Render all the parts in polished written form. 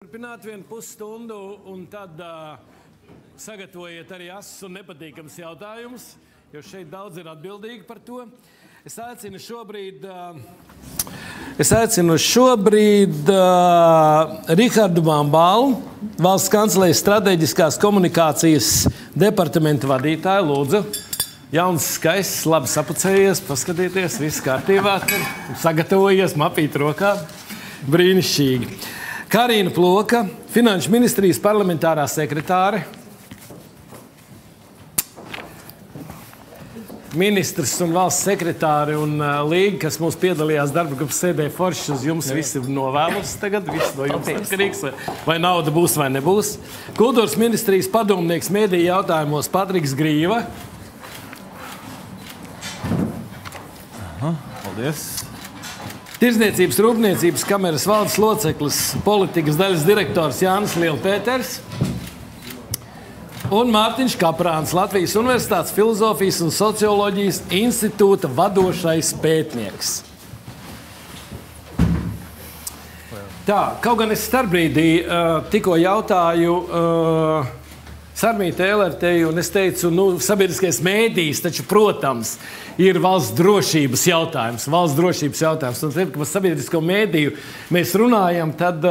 Turpināt 1,5 stundu, un tad sagatavojiet arī asus un nepatīkams jautājumus, jo šeit daudz ir atbildīgi par to. Es aicinu šobrīd Rihardu Bambalu, Valsts kancelejas strateģiskās komunikācijas departamenta vadītāju. Lūdzu, jauns, skaists, labi sapucējies, paskatieties, viss kārtībā, sagatavojies, mapīt rokā. Brīnišķīgi. Karina Ploka, Finanšu ministrijas parlamentārā sekretāre. Ministrs un valsts sekretāri un līga, kas mūs piedalījās darba grupas sēdē, forši uz jums visi novēlus tagad. Viss no jums atkarīgs, vai nauda būs vai nebūs. Kultūras ministrijas padomnieks mediju jautājumos Patriks Grīva. Paldies. Tirdzniecības rūpniecības kameras valdes loceklis, politikas daļas direktors Jānis Lielpēters un Mārtiņš Kaprāns, Latvijas Universitātes Filozofijas un socioloģijas institūta vadošais pētnieks. Tā, kaut gan es starpbrīdī tikko jautāju Sarmīte Elertei, un es teicu, sabiedriskais mēdījis, taču, protams, ir valsts drošības jautājums. Valsts drošības jautājums. Un tad, kad par sabiedrisko mēdīju mēs runājam, tad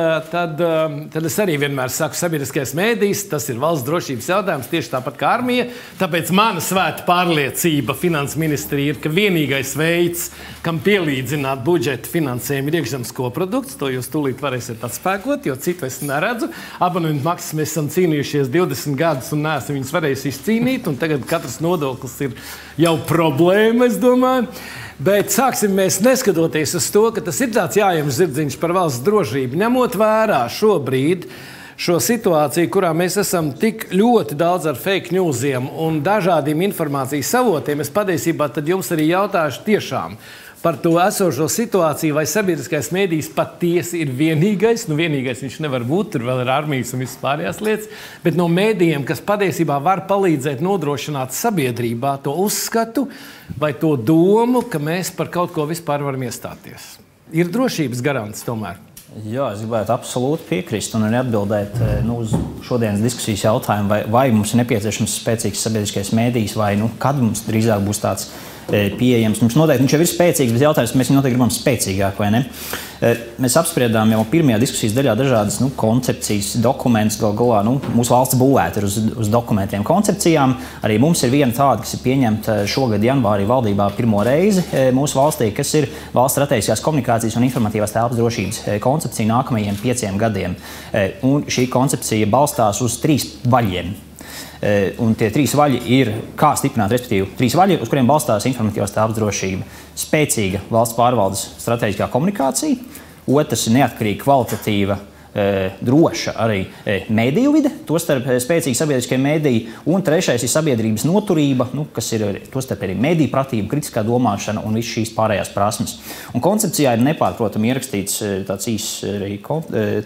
es arī vienmēr saku, sabiedriskais mēdījis, tas ir valsts drošības jautājums, tieši tāpat kā armija. Tāpēc mana svēta pārliecība Finansu ministrija ir, ka vienīgais veids, kam pielīdzināt budžeta finansējumu, ir iekšzemes koprodukts. To jūs tūlīt varēsiet atspēkot, jo citu es neredzu. Abonementu maksas mēs esam cīnījušies 20 gadus un neesam viņus varējis izcīnīt, un tagad katrs nodoklis ir jau problēma, es domāju. Bet sāksim mēs neskatoties uz to, ka tas ir tāds jājams zirdziņš par valsts drošību, ņemot vērā šobrīd šo situāciju, kurā mēs esam tik ļoti daudz ar fake newsiem un dažādiem informācijas avotiem. Es patiesībā tad jums arī jautāšu tiešām par to esošo situāciju, vai sabiedriskais mēdījis patiesi ir vienīgais. Vienīgais viņš nevar būt, tur vēl ir armijas un visas pārējās lietas, bet no mēdījiem, kas patiesībā var palīdzēt nodrošināt sabiedrībā to uzskatu vai to domu, ka mēs par kaut ko vispār varam iestāties. Ir drošības garants tomēr. Jā, es gribētu absolūti piekrist un arī atbildēt uz šodienas diskusijas jautājumu, vai mums ir nepieciešams spēcīgs sabiedriskais mēdījis, vai kad mums drīzāk būs tāds pieejams. Mums noteikti viņš jau ir spēcīgs, bet jautājums, mēs viņu noteikti gribam spēcīgāk, vai ne? Mēs apspriedām jau pirmajā diskusijas daļā dažādas koncepcijas, dokumentus, galā mūsu valsts būvēta ir uz dokumentiem, koncepcijām. Arī mums ir viena tāda, kas ir pieņemta šogad janvārī valdībā pirmo reizi mūsu valstī, kas ir valsts strateģiskās komunikācijas un informatīvās telpas drošības koncepcija nākamajiem 5 gadiem. Un šī koncepcija balstās uz 3 vaļiem. Un tie 3 vaļi ir, kā stiprināt, respektīvi 3 vaļi, uz kuriem balstās informatīvās telpas drošība. Spēcīga valsts pārvaldes strateģiskā komunikācija, otrs ir neatkarīga, kvalitatīva, droša arī mēdīju vide, tostarp spēcīga sabiedriskie mēdīji, un trešais ir sabiedrības noturība, kas ir tostarp arī mēdīju pratība, kritiskā domāšana un viss šīs pārējās prasmes. Un koncepcijā ir nepārprotami ierakstīts tāds īsts arī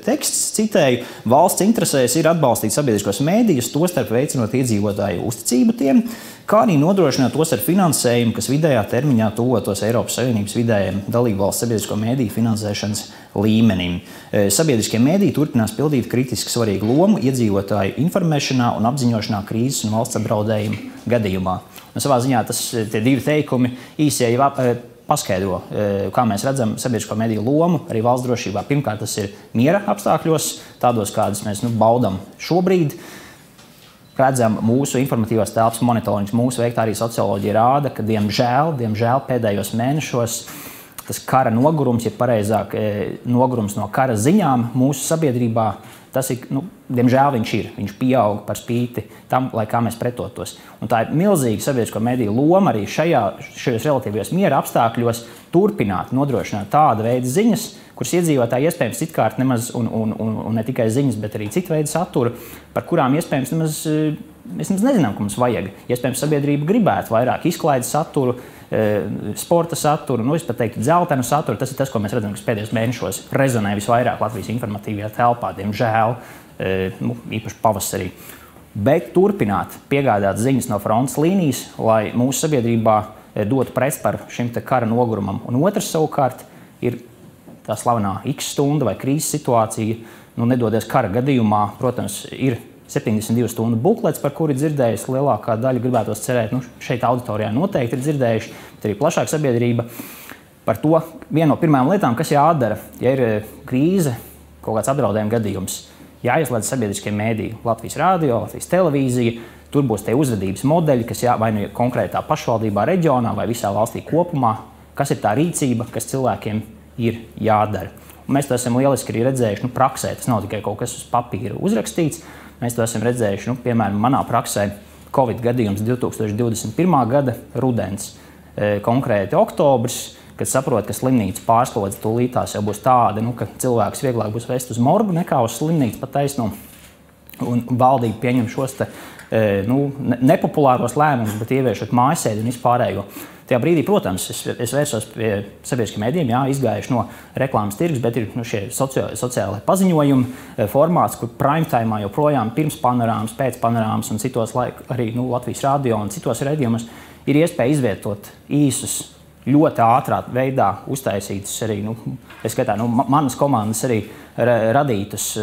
teksts, citēju, valsts interesēs ir atbalstīt sabiedriskos mēdījus, tostarp veicinot iedzīvotāju uzticību tiem, kā arī nodrošināt tos ar finansējumu, kas vidējā termiņā tuvotos Eiropas Savienības vidējiem dalībvalsts sabiedrisko mēdīju finansēšanas līmenim. Sabiedriskie mēdīji turpinās pildīt kritiski svarīgu lomu iedzīvotāju informēšanā un apziņošanā krīzes un valsts apdraudējuma gadījumā. Un savā ziņā tie 2 teikumi īsie jau paskaidro, kā mēs redzam sabiedrisko mēdīju lomu arī valsts drošībā. Pirmkārt, tas ir miera apstākļos, tādos, kādus mēs baudam šobrīd. Redzam, mūsu informatīvās telpas monitorings, mūsu veiktā arī socioloģija rāda, ka diemžēl pēdējos mēnešos tas kara nogurums, ja pareizāk nogurums no kara ziņām mūsu sabiedrībā, tas ir, diemžēl viņš pieaug par spīti tam, lai kā mēs pretotos. Un tā ir milzīga sabiedrisko mēdīju loma arī šajos relatīvajos miera apstākļos turpināt nodrošināt tāda veida ziņas, kuras iedzīvotāji iespējams citkārt nemaz, un ne tikai ziņas, bet arī citu veidu satura, par kurām iespējams mēs nezinām, ko mums vajag. Iespējams, sabiedrība gribētu vairāk izklaides saturu, sporta saturu, es pat teiktu dzeltenu saturu. Tas ir tas, ko mēs redzam, kas pēdējos mēnešos rezonē visvairāk Latvijas informatīvajā telpā, diemžēl, īpaši pavasarī. Bet turpināt piegādāt ziņas no frontes līnijas, lai mūsu sabiedrībā dotu pretspāru šim kara nogurumam. Un otrs savukārt ir tā slavenā X stunda vai krīzes situācija, nedodies kara gadījumā, protams, ir 72 stundu buklets, par kuri dzirdējusi lielākā daļa, gribētos cerēt, šeit auditorijā noteikti ir dzirdējuši, bet arī plašāka sabiedrība. Par to viena no pirmajām lietām, kas jādara, ja ir krīze, kaut kāds apdraudējuma gadījums, jāieslēdz sabiedriskie mēdīji, Latvijas radio, Latvijas televīzija, tur būs tie uzvedības modeļi, kas vai nu konkrētā pašvaldībā, reģionā vai visā valstī kopumā, kas ir tā rīcība, kas cilvēkiem ir jādara. Un mēs to esam lieliski arī redzējuši praksē, tas nav tikai kaut kas uz papīra uzrakstīts, mēs to esam redzējuši, piemēram, manā praksē Covid gadījums 2021. gada rudens, konkrēti oktobris, kad saprot, ka slimnīca pārslodze tūlītās jau būs tāda, ka cilvēks vieglāk būs vest uz morgu nekā uz slimnīcu pa taisno. Un valdība pieņem šos nepopulāros lēmumus, bet ieviešot mājasēdi un vispārējo. Tajā brīdī, protams, es vērsos pie sabiedriskiem mēdījiem, izgājuši no reklāmas tirgus, bet ir šie sociālai paziņojumi formāts, kur prime timā joprojām pirms panorāmas, pēc panorāmas un citos arī Latvijas radio un citos raidījumos ir iespēja izvietot īsus, ļoti ātrā veidā uztaisītus arī, es skatā, manas komandas arī radītus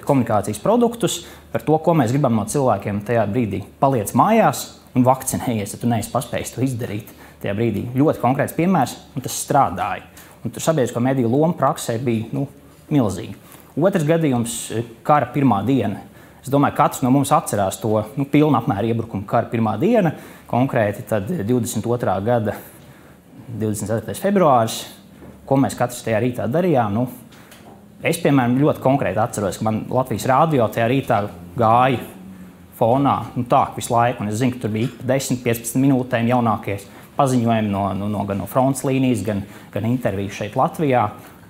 komunikācijas produktus par to, ko mēs gribam no cilvēkiem tajā brīdī. Paliec mājās un vakcinējies, ja tu neesi paspējis to izdarīt. Tajā brīdī ļoti konkrēts piemērs, un tas strādāja. Un tur sabiedrisko mediju loma praksē bija milzīga. Otrs gadījums - kara pirmā diena. Es domāju, katrs no mums atcerās to pilnu apmēru iebrukumu kara pirmā diena, konkrēti tad 22. gada 24. februāris, ko mēs katrs tajā rītā darījām. Es, piemēram, ļoti konkrēti atceros, ka man Latvijas radio tajā rītā gāja fonā tā visu laiku, un es zinu, ka tur bija 10-15 minūtēm jaunākie paziņojumi gan no frontes līnijas, gan interviju šeit Latvijā.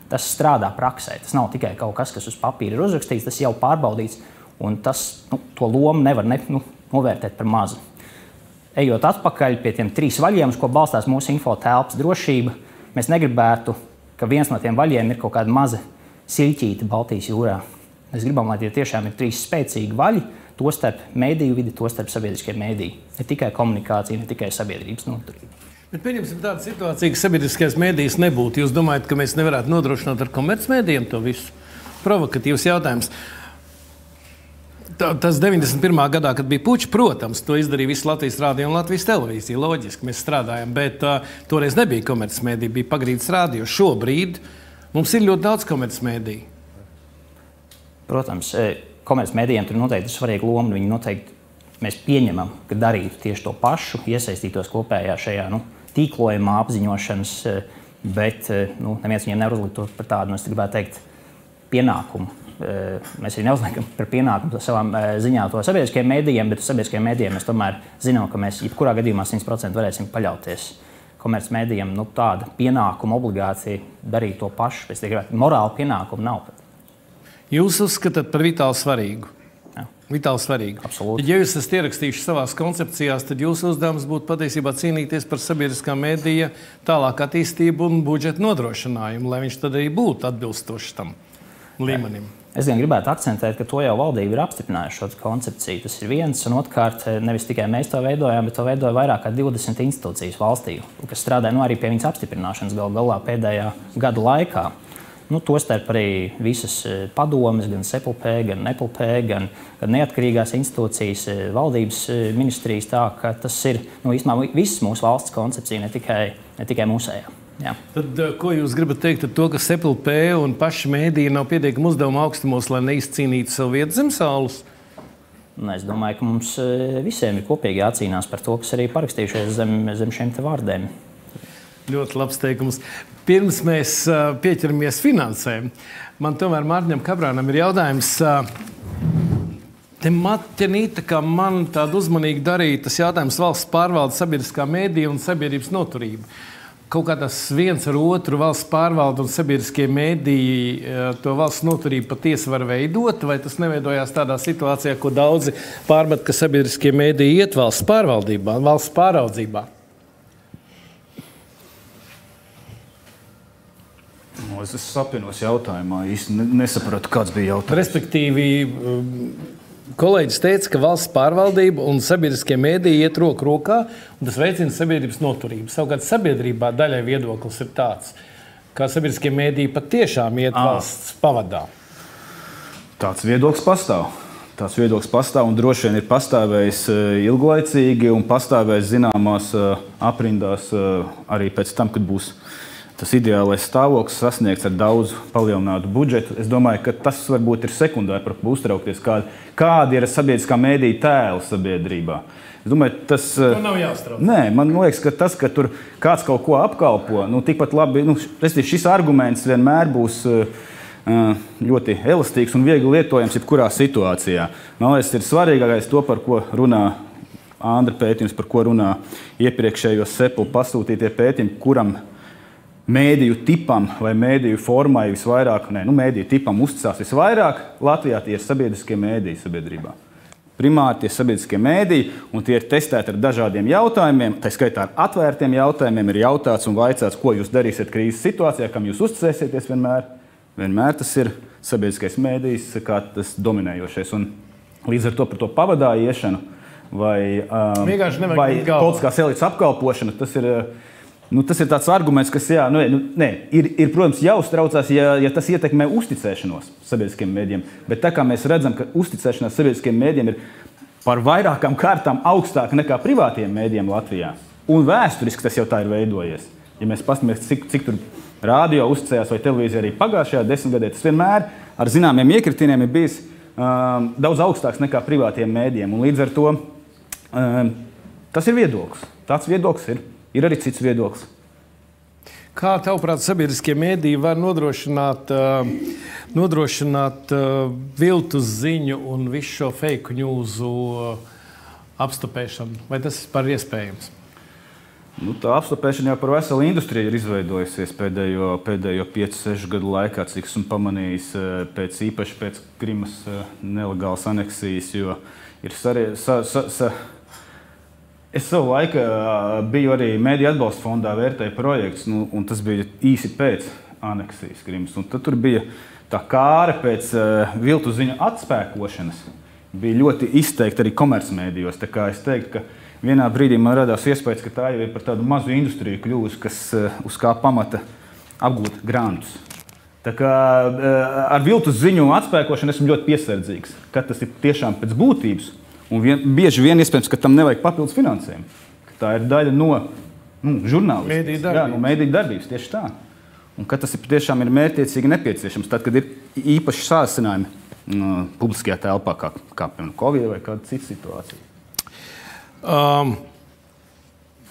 Tas strādā praksē. Tas nav tikai kaut kas, kas uz papīra ir uzrakstīts, tas jau pārbaudīts, un tas, to lomu nevar novērtēt par mazu. Ejot atpakaļ pie tiem 3 vaļiem, uz ko balstās mūsu infotelpas drošība, mēs negribētu, ka viens no tiem vaļiem ir kaut kāda maza siļķīte Baltijas jūrā. Mēs gribam, lai tie tiešām ir 3 spēcīgi vaļi, tostarp mediju vidi, tostarp sabiedriskie mediji. Ne tikai komunikācija, ne tikai sabiedrības noturība. Bet pieņemsim tādu situāciju, ka sabiedriskais medijs nebūtu. Jūs domājat, ka mēs nevarētu nodrošināt ar komercmedijiem to visu? Provokatīvs jautājums. Tas 91. gadā, kad bija puči, protams, to izdarīja visu Latvijas radio un Latvijas televīzija. Loģiski, mēs strādājam, bet toreiz nebija komercmedija, bija Pagrīdes radio. Šobrīd mums ir ļoti daudz komercmediju. Protams, komercmedijiem tur noteikti ir svarīga loma. Viņi noteikti, mēs pieņemam, ka darītu tieši to pašu, iesaistītos kopējā šajā tīklojumā apziņošanas, bet neviens viņiem nevar uzlikt to par tādu, es gribētu teikt, pienākumu. Mēs arī neuzliekam par pienākumu savām ziņā to sabiedriskajiem medijiem, bet uz sabiedriskajiem medijiem mēs tomēr zinām, ka mēs jebkurā gadījumā 100% varēsim paļauties. Komercmedijiem tāda pienākuma obligācija darīt to pašu, pēc tikai morāla pienākuma nav. Jūs uzskatāt par vitāli svarīgu? Jā. Vitāli svarīgu. Absolūti. Ja jūs esat ierakstījuši savās koncepcijās, tad jūsu uzdevums būtu patiesībā cīnīties par sabiedriskā medija tālāk attīstību un budžeta nodrošinājumu, lai viņš tad arī būtu atbilstoši tam līmenim. Es gan gribētu akcentēt, ka to jau valdība ir apstiprinājuši šo koncepciju. Tas ir viens, un otrkārt, nevis tikai mēs to veidojām, bet to veidoja vairāk kā 20 institūcijas valstī, kas strādāja arī pie viņas apstiprināšanas galā pēdējā gada laikā. Tostarp arī visas padomes, gan SEPLP, gan NEPLP, gan neatkarīgās institūcijas, valdības ministrijas, tā ka tas ir īstenībā visas mūsu valsts koncepcija, ne tikai mūsējā. Jā. Tad, ko jūs gribat teikt ar to, ka SEPLP un paši mēdīji nav pietiekami uzdevuma augstumos, lai neizcīnītu savu vietu zem saules? Es domāju, ka mums visiem ir kopīgi jācīnās par to, kas arī parakstījušies zem šiem te vārdiem. Ļoti labs teikums. Pirms mēs pieķeramies finansēm, man tomēr Mārtiņam Kabrānam ir jautājums. Te Maķenīta, kā man tādu uzmanīgi darīja, tas jautājums valsts pārvalde, sabiedriskā mēdija un sabiedrības noturība. Kaut kā tas viens ar otru valsts pārvalde un sabiedriskie mēdīji to valsts noturību patiesi var veidot, vai tas neveidojās tādā situācijā, ko daudzi pārmet, ka sabiedriskie mēdīji iet valsts pārvaldībā, valsts pāraudzībā? Es sapinos jautājumā, īsti nesapratu, kāds bija jautājums. Respektīvi, kolēģis teica, ka valsts pārvaldība un sabiedriskie mēdīji iet roku rokā, un tas veicina sabiedrības noturību. Savukārt sabiedrībā daļai viedoklis ir tāds, ka sabiedriskie mēdīji patiešām iet valsts pavadā. Tāds viedoklis pastāv un droši vien ir pastāvējis ilglaicīgi un pastāvējis zināmās aprindās arī pēc tam, kad būs tas ideālais stāvoklis sasniegts ar daudz palielinātu budžetu. Es domāju, ka tas varbūt ir sekundāri, par ko uztraukties, kādi ir sabiedriskā mēdīja tēli sabiedrībā. Es domāju, tas nav jāuztrauc. Nē, man liekas, ka tas, ka tur kāds kaut ko apkalpo, tikpat labi, šis arguments vienmēr būs ļoti elastīgs un viegli lietojams jebkurā situācijā. Man liekas, ir svarīgākais to, par ko runā Andra pētījums, par ko runā iepriekšējos Sepul pasūtītie pētījumi, kuram mēdīju tipam vai mēdīju formai visvairāk, mēdīju tipam uzticās visvairāk. Latvijā tie ir sabiedriskie mēdīji sabiedrībā. Primāri tie sabiedriskie mēdīji, un tie ir testēti ar dažādiem jautājumiem, tā skaitā ar atvērtiem jautājumiem, ir jautāts un vaicāts, ko jūs darīsiet krīzes situācijā, kam jūs uzticēsieties vienmēr. Vienmēr tas ir sabiedriskais mēdījis, kā tas dominējošais. Un līdz ar to par to pavadāju iešanu vai politiskās elites apkalpošanu, tas ir tāds arguments, kas ir, protams, jāuztraucās, ja tas ietekmē uzticēšanos sabiedriskiem mēdījiem. Bet tā kā mēs redzam, ka uzticēšanās sabiedriskiem mēdījiem ir par vairākām kārtām augstāka nekā privātiem mēdījiem Latvijā. Un vēsturiski tas jau tā ir veidojies. Ja mēs paskatāmies, cik tur rādio uzticējās vai televīzija arī pagājušajā desmitgadē, tas vienmēr ar zināmiem iekritieniem ir bijis daudz augstāks nekā privātiem mēdījiem. Un līdz ar to tas ir viedoklis. Tāds viedoklis ir. Ir arī cits viedoklis. Kā tavuprāt sabiedriskie mēdīji var nodrošināt viltus ziņu un visu šo fake newsu apstopēšanu? Vai tas ir iespējams? Tā apstopēšana jau par veselu industriju ir izveidojusies pēdējo 5-6 gadu laikā, cik esmu pamanījis īpaši pēc Krimas nelegālas aneksijas, jo ir Es savu laiku biju arī Mēdīju atbalsta fondā vērtēju projekts, un tas bija īsi pēc aneksijas Krimas. Un tad tur bija tā kāra pēc viltu ziņu atspēkošanas. Bija ļoti izteikti arī komercmēdījos. Tā kā es teiktu, ka vienā brīdī man radās iespējas, ka tā jau ir par tādu mazu industriju kļuvusi, kas uz kā pamata apgūt grantus. Tā kā ar viltu ziņu atspēkošanu esmu ļoti piesardzīgs, kad tas ir tiešām pēc būtības. Un bieži vien iespējams, ka tam nevajag papildus finansējumu. Tā ir daļa no žurnālistikas, no mēdīju darbības, tieši tā. Un ka tas tiešām ir mērķtiecīgi nepieciešams, tad, kad ir īpaši sāsinājumi publiskajā telpā, kā piemēram Covid vai kāda cita situācija.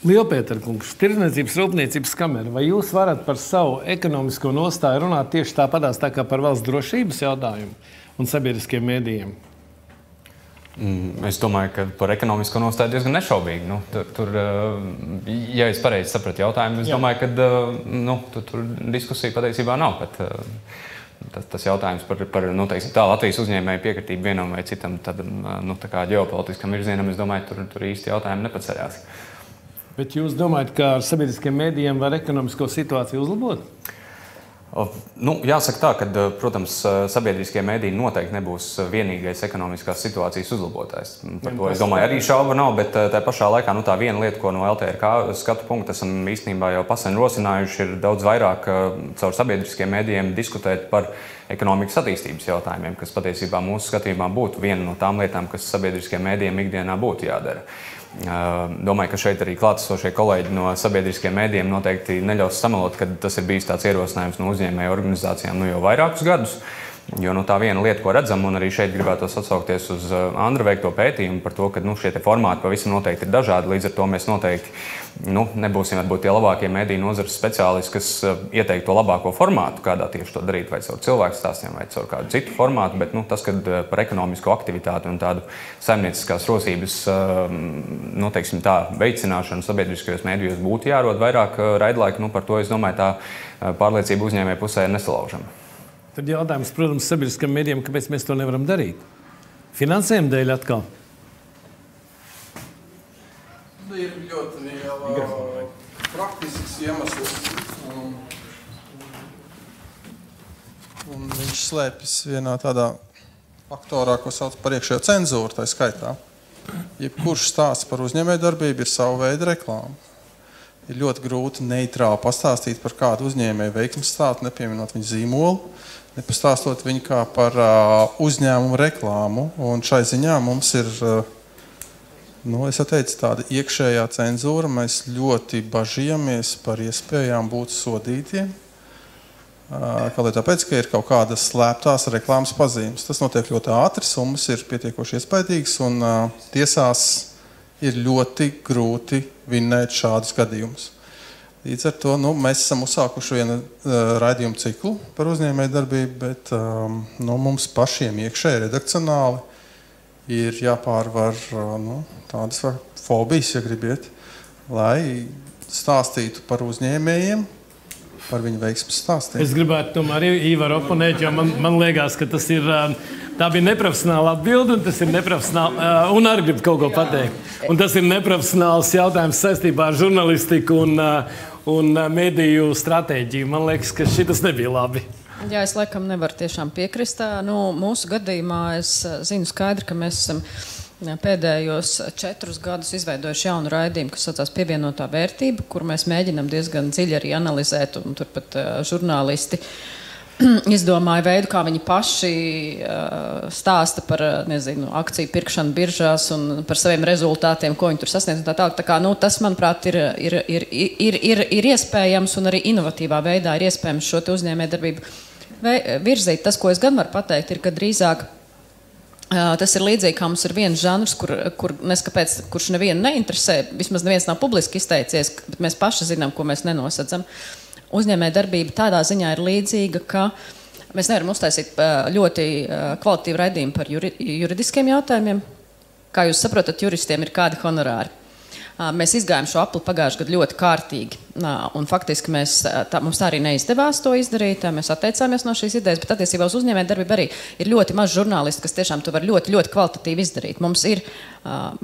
Lielpēterkungs, Tirdzniecības rūpniecības kamera, vai jūs varat par savu ekonomisko nostāju runāt tieši tāpatās tā kā par valsts drošības jautājumu un sabiedriskiem mēdījiem? Es domāju, ka par ekonomisko nostāju diezgan nešaubīgi. Ja es pareizi sapratu jautājumu, es domāju, ka tur diskusija patiesībā nav. Tas jautājums par Latvijas uzņēmēju piekritību vienam vai citam ģeopolitiskam virzienam, es domāju, tur īsti jautājumi nepaceļās. Bet jūs domājat, ka ar sabiedriskiem mēdījiem var ekonomisko situāciju uzlabot? Jāsaka tā, ka, protams, sabiedriskie mēdīji noteikti nebūs vienīgais ekonomiskās situācijas uzlabotājs. Par to, es domāju, arī šauba nav, bet tā pašā laikā tā viena lieta, ko no LTRK skatu punkta esam īstenībā jau pasen rosinājuši, ir daudz vairāk caur sabiedriskiem mēdījiem diskutēt par ekonomikas attīstības jautājumiem, kas patiesībā mūsu skatījumā būtu viena no tām lietām, kas sabiedriskiem mēdījiem ikdienā būtu jādara. Domāju, ka šeit arī klātesošie kolēģi no sabiedriskiem mēdījiem noteikti neļaus samelot, ka tas ir bijis tāds ierosinājums no uzņēmēju organizācijām jau vairākus gadus. Jo tā viena lieta, ko redzam, un arī šeit gribētos atsaukties uz Andra veikto pētījumu par to, ka šie formāti pavisam noteikti ir dažādi. Līdz ar to mēs noteikti nebūsim varbūt tie labākie mediju nozares speciālisti, kas ieteiktu to labāko formātu, kādā tieši to darīt, vai caur cilvēku stāstiem, vai caur kādu citu formātu. Bet tas, kad par ekonomisko aktivitāti un tādu saimnieciskās rosības veicināšanu sabiedriskajos medijos būtu jārod vairāk raidlaika, par to, es domāju, tā pārliecība uzņēmēju pusē ir nesalaužama. Tad jautājums, protams, sabiedriskam mēdījam, kāpēc mēs to nevaram darīt? Finansējuma dēļ atkal? Ir ļoti liela praktisks iemesls. Un viņš slēpjas vienā tādā faktorā, ko sauc par iekšējo cenzūru, tā skaitā. Jebkurš stāsts par uzņēmējdarbību ir savu veidu reklāma. Ir ļoti grūti neitrāli pastāstīt par kādu uzņēmēju veiksmes stāstu, nepieminot viņu zīmolu, nepastāstot viņu kā par uzņēmumu reklāmu. Un šai ziņā mums ir, es jau teicu, tāda iekšējā cenzūra. Mēs ļoti bažījamies par iespējām būt sodītiem. Tāpēc, ka ir kaut kādas slēptās reklāmas pazīmes. Tas notiek ļoti ātri, summas ir pietiekoši iespaidīgas, un tiesās ir ļoti grūti vinnēt šādus gadījumus. Līdz ar to mēs esam uzsākuši vienu raidījumu ciklu par uzņēmējdarbību, bet mums pašiem iekšēji redakcionāli ir jāpārvar tādas fobijas, ja gribiet, lai stāstītu par uzņēmējiem, par viņu veiksmes stāstiem. Es gribētu tomēr Īvaru oponēt, jo man liekas, ka tas ir, tā bija neprofesionāla atbilde, un tas ir neprofesionāli, un arī gribu kaut ko pateikt. Un tas ir neprofesionāls jautājums saistībā ar žurnalistiku un mediju stratēģiju. Man liekas, ka šitas nebija labi. Jā, es laikam nevaru tiešām piekrist. Mūsu gadījumā es zinu skaidri, ka mēs esam pēdējos 4 gadus izveidojuši jaunu raidījumu, kas saucās Pievienotā vērtība, kur mēs mēģinam diezgan dziļi arī analizēt, un turpat žurnālisti izdomāja veidu, kā viņi paši stāsta par, akciju pirkšanu biržās un par saviem rezultātiem, ko viņi tur sasniedz un tā tālāk. Tā kā, tas, manuprāt, ir iespējams un arī inovatīvā veidā ir iespējams šo te uzņēmējdarbību virzīt. Tas, ko es gan varu pateikt, ir, ka drīzāk tas ir līdzīgi, kā mums ir viens žanrs, kurš nevienu neinteresē, vismaz neviens nav publiski izteicies, bet mēs paši zinām, ko mēs nenosacam. Uzņēmējdarbība tādā ziņā ir līdzīga, ka mēs nevaram uztaisīt ļoti kvalitatīvu raidījumu par juridiskiem jautājumiem. Kā jūs saprotat, juristiem ir kādi honorāri. Mēs izgājām šo apli pagājušajā gadā ļoti kārtīgi. Un faktiski mums tā arī neizdevās to izdarīt. Mēs atteicāmies no šīs idejas, bet attiecībā uz uzņēmējdarbību arī ir ļoti maz žurnālisti, kas tiešām to var ļoti, ļoti kvalitatīvi izdarīt. Mums ir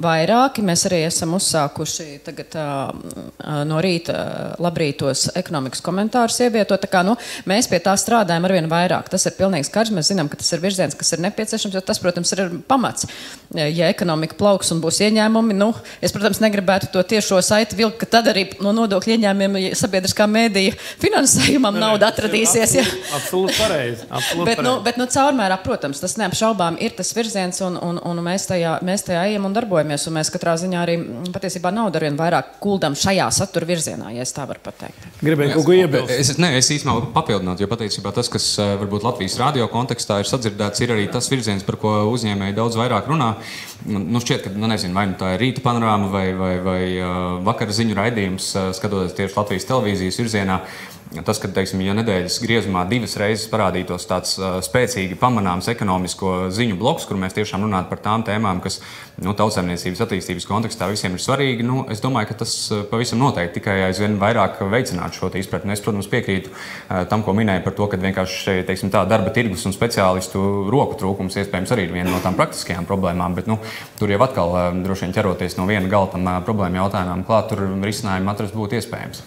vairāki. Mēs arī esam uzsākuši tagad no rīta labrītos ekonomikas komentārus ievietot. Tā kā, mēs pie tā strādājam arvien vairāk. Tas ir pilnīgi skaidrs. Mēs zinām, ka tas ir virziens, kas ir nepieciešams, jo tas, protams, ir pamats. Ja ekonomika plauks un būs ieņēmumi, es, protams, negribētu to tiešo saiti vilkt, ka tad arī no nodokļu ieņēmumiem sabiedriskā mēdīja finansējumam nauda atradīsies. Absolūti pareizi. Bet caurmērā, protams, tas neapšaubām ir tas virziens, un mēs tajā ejam un darbojamies, un mēs katrā ziņā arī patiesībā naudu arvien vairāk kuldam šajā satura virzienā, ja es tā varu pateikt. Gribēju kaut ko iebilst. Es īstenībā papildināt, jo patiesībā tas, kas varbūt Latvijas radio kontekstā ir sadzirdēts, ir arī tas virziens, par ko uzņēmēji daudz vairāk runā. Šķiet, ka, vai tā ir rīta panorāma vai vakara ziņu raidījums, skatoties tieši Latvijas televīzijas virzienā. Tas, ka, ja nedēļas griezumā 2 reizes parādītos tāds spēcīgi pamanāms ekonomisko ziņu bloks, kur mēs tiešām runātu par tām tēmām, kas tautsaimniecības attīstības kontekstā visiem ir svarīgi, es domāju, ka tas pavisam noteikti tikai aizvien vairāk veicinātu šo izpratni. Es, protams, piekrītu tam, ko minēju par to, ka vienkārši tā darba tirgus un speciālistu roku trūkums iespējams arī ir viena no tām praktiskajām problēmām, bet tur jau atkal droši vien ķeroties no viena gala tam problēmu jautājumam klāt, tur risinājumu atrast būtu iespējams.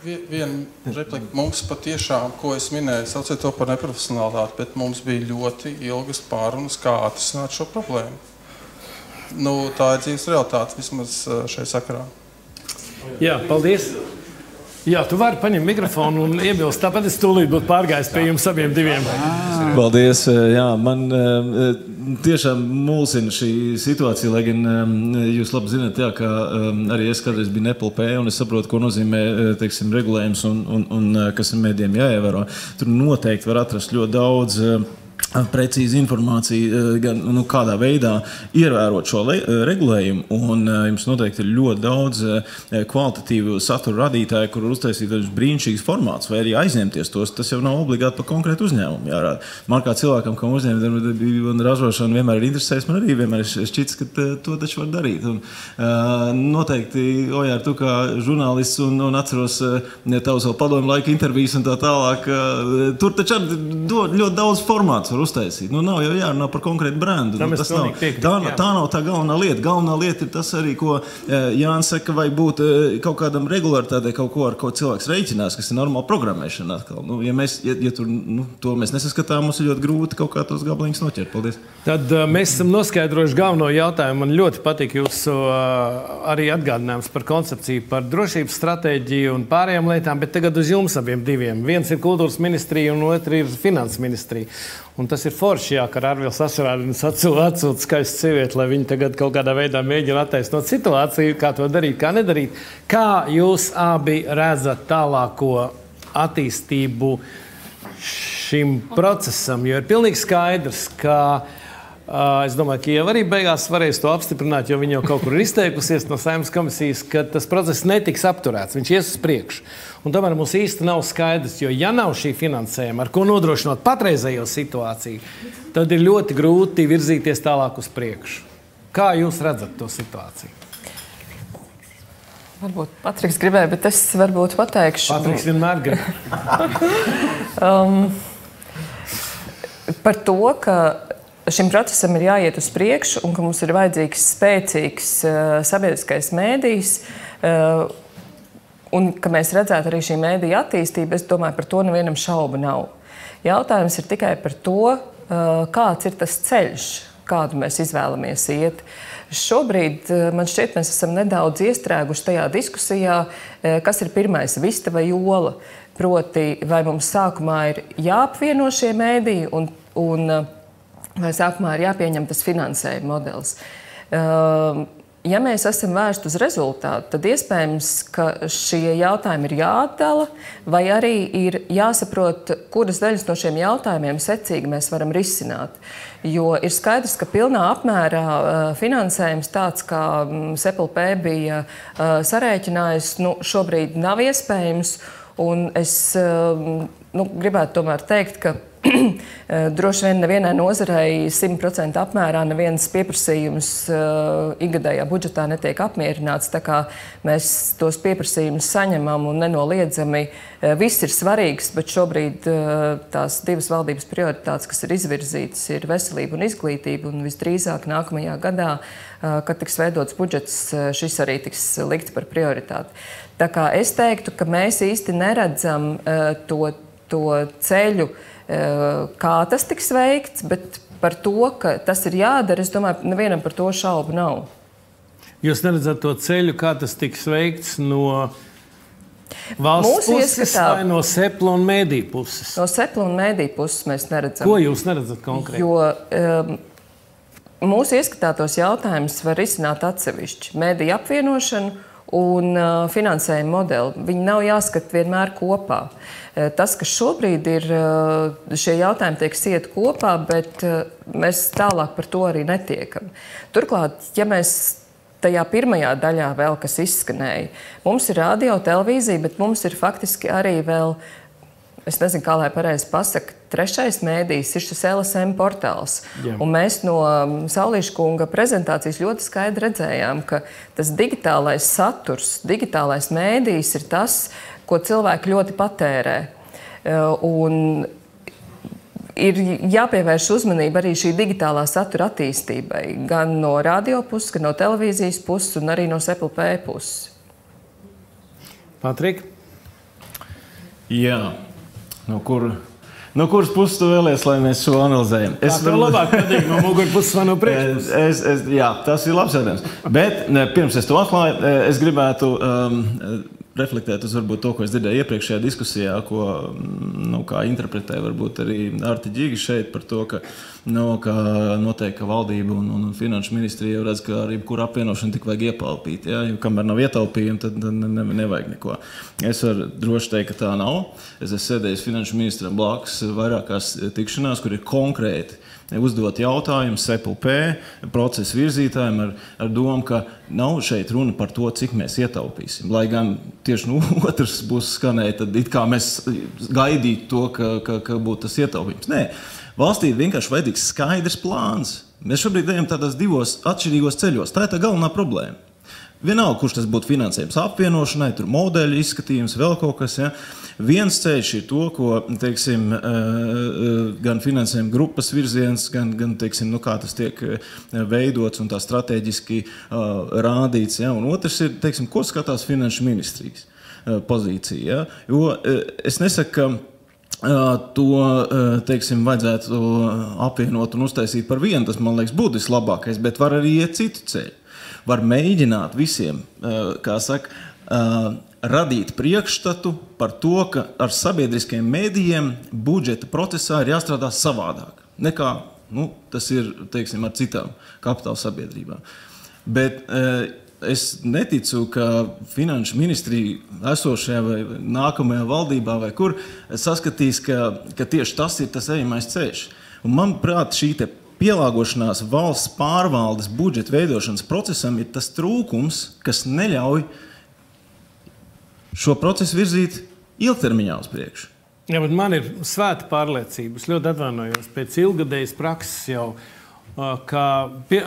Viena replika mums patiešām, ko es minēju, sauciet to par neprofesionālitāti, bet mums bija ļoti ilgas pārunas, kā atrisināt šo problēmu. Tā ir dzīves realitāte vismaz šai sakarā. Jā, paldies. Jā, tu vari paņemt mikrofonu un iebilst. Tāpat es tūlīt būtu pārgājis pie jums abiem diviem. Paldies. Jā, man tiešām mulsina šī situācija, lai gan jūs labi zināt, jā, ka arī es kādreiz biju NPLP un es saprotu, ko nozīmē, regulējums un kas ir mēdījiem jāievēro. Tur noteikti var atrast ļoti daudz precīzi informāciju, gan kādā veidā ievērot šo regulējumu. Un jums noteikti ir ļoti daudz kvalitatīvu satura radītāju, kur uztaisīt brīnišķīgs formāts vai arī aizņemties tos. Tas jau nav obligāti par konkrētu uzņēmumu jārāda. Man kā cilvēkam, kam uzņēmumi un ražošana vienmēr ir interesējis, man arī vienmēr ir šķits, ka to taču var darīt. Un, noteikti, Ojār, tu kā žurnālists un atceros tavus vēl padomu laika intervijas un tā tālāk, tur taču ļoti daudz formāts var uztaisīt. Nav jau jārunā par konkrētu brendu. Tā nav tā galvenā lieta. Galvenā lieta ir tas arī, ko Jānis saka, vai būt kaut kādam regularitātei, kaut ko, ar ko cilvēks reiķinās, kas ir normāla programmēšana atkal. Ja tur to mēs nesaskatām, mums ir ļoti grūti kaut kā tos gabaliņus noķert. Paldies. Tad mēs esam noskaidrojuši galveno jautājumu. Man ļoti patīk jūsu arī atgādinājums par koncepciju, par drošības stratēģiju un pārējām lietām, bet tagad uz jums abiem diviem. Viens ir kultūras ministrija un otrs ir finanses ministrija. Un tas ir forši, ka Arvils Ašarādins atsūta skaistu sievieti, lai viņi tagad kaut kādā veidā mēģina attaisnot situāciju, kā to darīt, kā nedarīt. Kā jūs abi redzat tālāko attīstību šim procesam? Jo ir pilnīgi skaidrs, ka es domāju, ka Ieva arī beigās varēs to apstiprināt, jo viņa jau kaut kur ir izteikusies no Saeimas komisijas, ka tas process netiks apturēts, viņš ies uz priekšu. Un tomēr mums īsti nav skaidrs, jo ja nav šī finansējuma, ar ko nodrošinot patreizējo situāciju, tad ir ļoti grūti virzīties tālāk uz priekšu. Kā jūs redzat to situāciju? Varbūt Patriks gribēja, bet es varbūt pateikšu. Patriks vienmēr grib. Par to, ka šim procesam ir jāiet uz priekšu un ka mums ir vajadzīgs spēcīgs sabiedriskais mēdījis un ka mēs redzētu arī šī mēdīja attīstību, es domāju, par to nevienam šaubu nav. Jautājums ir tikai par to, kāds ir tas ceļš, kādu mēs izvēlamies iet. Šobrīd, man šķiet, mēs esam nedaudz iestrēguši tajā diskusijā, kas ir pirmais, vista vai ola. Proti, vai mums sākumā ir jāapvieno šie mēdīji un vai sākumā ir jāpieņem tas finansējuma modelis. Ja mēs esam vērsti uz rezultātu, tad iespējams, ka šie jautājumi ir jāatdala, vai arī ir jāsaprot, kuras daļas no šiem jautājumiem secīgi mēs varam risināt. Jo ir skaidrs, ka pilnā apmērā finansējums tāds, kā SEPLP bija sarēķinājis, šobrīd nav iespējams. Un es gribētu tomēr teikt, ka droši vien nevienai nozarei 100% apmērā neviens pieprasījums ikgadējā budžetā netiek apmierināts. Tā kā mēs tos pieprasījumus saņemam un nenoliedzami viss ir svarīgs, bet šobrīd tās divas valdības prioritātes, kas ir izvirzītas, ir veselība un izglītība. Un visdrīzāk nākamajā gadā, kad tiks veidots budžets, šis arī tiks likts par prioritāti. Tā kā es teiktu, ka mēs īsti neredzam to ceļu, kā tas tiks veikts, bet par to, ka tas ir jādara, es domāju, nevienam par to šaubu nav. Jūs neredzat to ceļu, kā tas tiks veikts no valsts puses vai no SEPLA un mēdīju puses? No SEPLA un mēdīju puses mēs neredzam. Ko jūs neredzat konkrēti? Jo mūsu ieskatātos jautājumus var risināt atsevišķi. Mēdīju apvienošanu un finansējuma modeli. Viņi nav jāskat vienmēr kopā. Tas, kas šobrīd ir, šie jautājumi tiek sieti kopā, bet mēs tālāk par to arī netiekam. Turklāt, ja mēs tajā pirmajā daļā vēl, kas izskanēja, mums ir radio, televīzija, bet mums ir faktiski arī vēl, es nezinu, kā lai pareizi pasaka, trešais mēdījis ir šis LSM portāls. Jā. Un mēs no Saulīša kunga prezentācijas ļoti skaidri redzējām, ka tas digitālais saturs, digitālais mēdījis ir tas, ko cilvēki ļoti patērē. Un ir jāpievērš uzmanība arī šī digitālā satura attīstībai, gan no radio puses, gan no televīzijas puses un arī no SEPLP puses. Patrik? Jā. No kuras puses tu vēlies, lai mēs šo analizējam? Es tev labāk patīk no mugurpuses vai no priekšpuses. Jā, tas ir labs jautājums. Bet pirms es to atklāju, es gribētu reflektēt uz varbūt to, ko es dzirdēju iepriekšējā diskusijā, ko kā interpretēja varbūt arī Arti Ģigi šeit par to, ka noteikti valdība un finanšu ministrija jau redz, ka arī kura apvienošana tik vajag iepalpīt. Ja? Jo kamēr nav ietaupījumi, tad nevajag neko. Es varu droši teikt, ka tā nav. Es esmu sēdējis finanšu ministram blakus vairākās tikšanās, kur ir konkrēti uzdot jautājumu SEPLP procesu virzītājiem ar domu, ka nav šeit runa par to, cik mēs ietaupīsim. Lai gan tieši otrs būs skanēja, tad it kā mēs gaidītu to, ka būtu tas ietaupījums. Nē, valstī ir vienkārši vajadzīgs skaidrs plāns. Mēs šobrīd ejam tādos divos atšķirīgos ceļos. Tā ir tā galvenā problēma. Vienalga, kurš tas būtu finansējums apvienošanai, tur modeļu izskatījums, vēl kaut kas. Ja. Viens ceļš ir to, ko, teiksim, gan finansējuma grupas virziens, gan teiksim, kā tas tiek veidots un tā strateģiski rādīts. Ja. Un otrs ir, teiksim, ko skatās finanšu ministrijas pozīcija. Ja. Jo es nesaku, ka to, teiksim, vajadzētu apvienot un uztaisīt par vienu. Tas, man liekas, būtu vislabākais, bet var arī iet citu ceļu. Var mēģināt visiem, kā saka, radīt priekšstatu par to, ka ar sabiedriskiem mēdījiem budžeta procesā ir jāstrādā savādāk nekā tas ir, teiksim, ar citām kapitāla sabiedrībām. Bet es neticu, ka finanšu ministrija esošajā vai nākamajā valdībā vai kur saskatīs, ka tieši tas ir tas ejamais ceļš. Un manuprāt, šī te pielāgošanās valsts pārvaldes budžeta veidošanas procesam ir tas trūkums, kas neļauj šo procesu virzīt ilgtermiņā uz priekšu. Jā, bet man ir svēta pārliecība. Es ļoti atvainojos pēc ilgadējas prakses jau, ka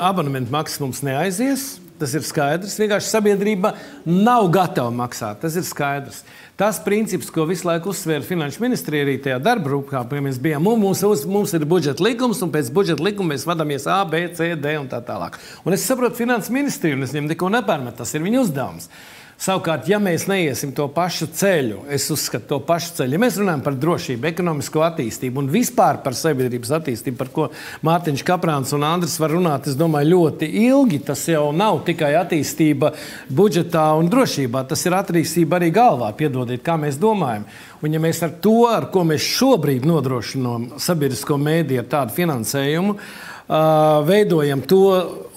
abonementu maksas mums neaizies. Tas ir skaidrs. Vienkārši sabiedrība nav gatava maksāt. Tas ir skaidrs. Tas princips, ko visu laiku uzsvēra Finanšu ministrija arī tajā darba grupā, pie mēs bijām, mums ir budžeta likums, un pēc budžeta likuma mēs vadāmies A, B, C, D un tā tālāk. Un es saprotu Finanšu ministriju, un es viņam neko nepārmetu. Tas ir viņa uzdevums. Savukārt, ja mēs neiesim to pašu ceļu, es uzskatu to pašu ceļu, ja mēs runājam par drošību, ekonomisko attīstību un vispār par sabiedrības attīstību, par ko Mārtiņš Kaprāns un Andris var runāt, es domāju, ļoti ilgi, tas jau nav tikai attīstība budžetā un drošībā, tas ir attīstība arī galvā, piedodiet, kā mēs domājam. Un ja mēs ar to, ar ko mēs šobrīd nodrošinām sabiedrisko mēdīju ar tādu finansējumu, veidojam to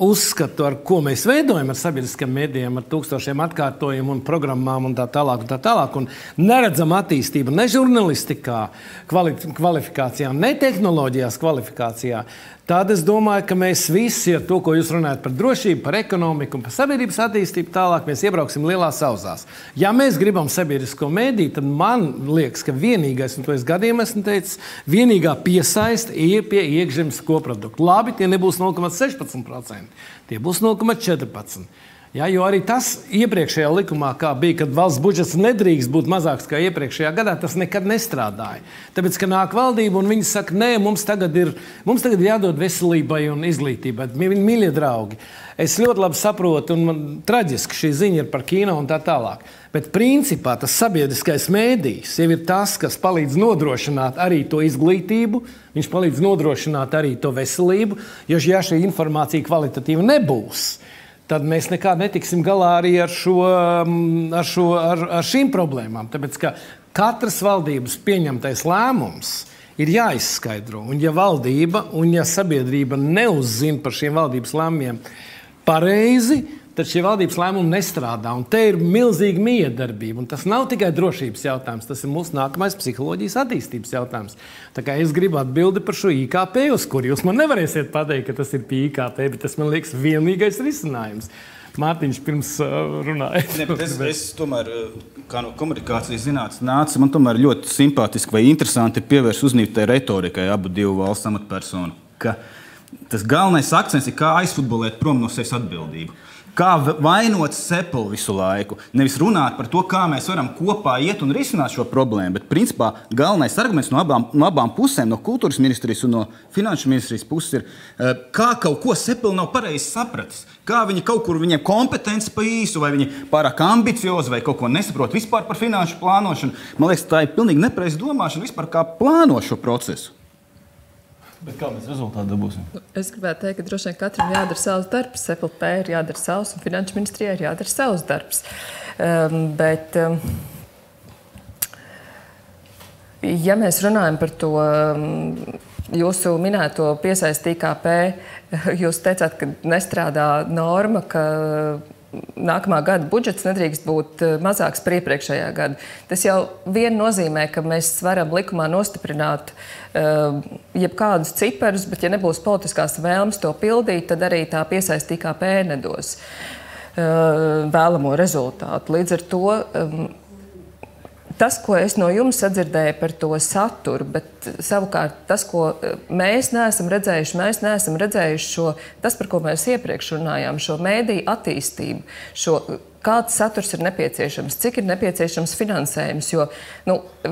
uzskatu, ar ko mēs veidojam ar sabiedriskiem mēdījiem, ar tūkstošiem atkārtojumu un programmām un tā tālāk, un neredzam attīstību ne žurnalistikā kvalifikācijā, ne tehnoloģijās kvalifikācijā, tad es domāju, ka mēs visi ar to, ko jūs runājat par drošību, par ekonomiku un par sabiedrības attīstību, tālāk mēs iebrauksim lielās sauzās. Ja mēs gribam sabiedrisko mēdīju, tad man liekas, ka vienīgais, un to es gadiem esmu teicis, vienīgā piesaiste ir pie iekšzemes koprodukta. Labi, tie nebūs 0,16%, tie būs 0,14%. Ja, jo arī tas iepriekšējā likumā, kā bija, kad valsts budžets nedrīkst būt mazāks kā iepriekšējā gadā, tas nekad nestrādāja. Tāpēc, ka nāk valdība un viņi saka, nē, mums tagad ir jādod veselībai un izglītībai. Mīļie draugi, es ļoti labi saprotu, un man traģiski šī ziņa ir par kino un tā tālāk. Bet principā tas sabiedriskais mēdījis jau ir tas, kas palīdz nodrošināt arī to izglītību, viņš palīdz nodrošināt arī to veselību, jo ja šī informācija kvalitatīva nebūs, tad mēs nekad netiksim galā arī ar šīm problēmām. Tāpēc, ka katras valdības pieņemtais lēmums ir jāizskaidro. Un ja valdība un ja sabiedrība neuzzina par šiem valdības lēmumiem pareizi, tad šie valdības lēmumi nestrādā. Un te ir milzīga miedarbība. Un tas nav tikai drošības jautājums, tas ir mūsu nākamais psiholoģijas attīstības jautājums. Tā kā es gribu atbildi par šo IKP, uz kur jūs man nevarēsiet pateikt, ka tas ir pie IKP, bet tas man liekas vienīgais risinājums. Mārtiņš pirms runāja. Es tomēr, kā no komunikācijas zinātnes nāca, man tomēr ļoti simpātiski vai interesanti pievērst uzmanību tai retorikai abu divu valsts amatpersonu, ka tas galvenais akcents ir, kā aizfutbolēt prom no sevis atbildību. Kā vainot Sepuli visu laiku. Nevis runāt par to, kā mēs varam kopā iet un risināt šo problēmu, bet principā galvenais arguments no abām pusēm, no kultūras ministrijas un no finanšu ministrijas puses ir, kā kaut ko Sepuli nav pareizi sapratis. Kā viņi kaut kur viņiem kompetence pa īsu, vai viņi pārāk ambiciozi, vai kaut ko nesaprot vispār par finanšu plānošanu. Man liekas, tā ir pilnīgi nepareiza domāšana vispār, kā plāno šo procesu. Bet kā mēs rezultātu dabūsim? Es gribētu teikt, ka droši vien katram jādara savs darbs. SPLP ir jādara savs, un Finanšu ministrijai ir jādara savs darbs. Bet, ja mēs runājam par to jūsu minēto piesaist IKP, jūs teicāt, ka nestrādā norma, ka nākamā gada budžets nedrīkst būt mazāks par iepriekšējā gada. Tas jau vien nozīmē, ka mēs varam likumā nostiprināt jebkādus ciparus, bet ja nebūs politiskās vēlmes to pildīt, tad arī tā piesaist IKP nedos vēlamo rezultātu. Līdz ar to tas, ko es no jums sadzirdēju par to saturu, bet savukārt tas, ko mēs neesam redzējuši tas, par ko mēs iepriekš runājām, šo mēdīju attīstību, kāds saturs ir nepieciešams, cik ir nepieciešams finansējums, jo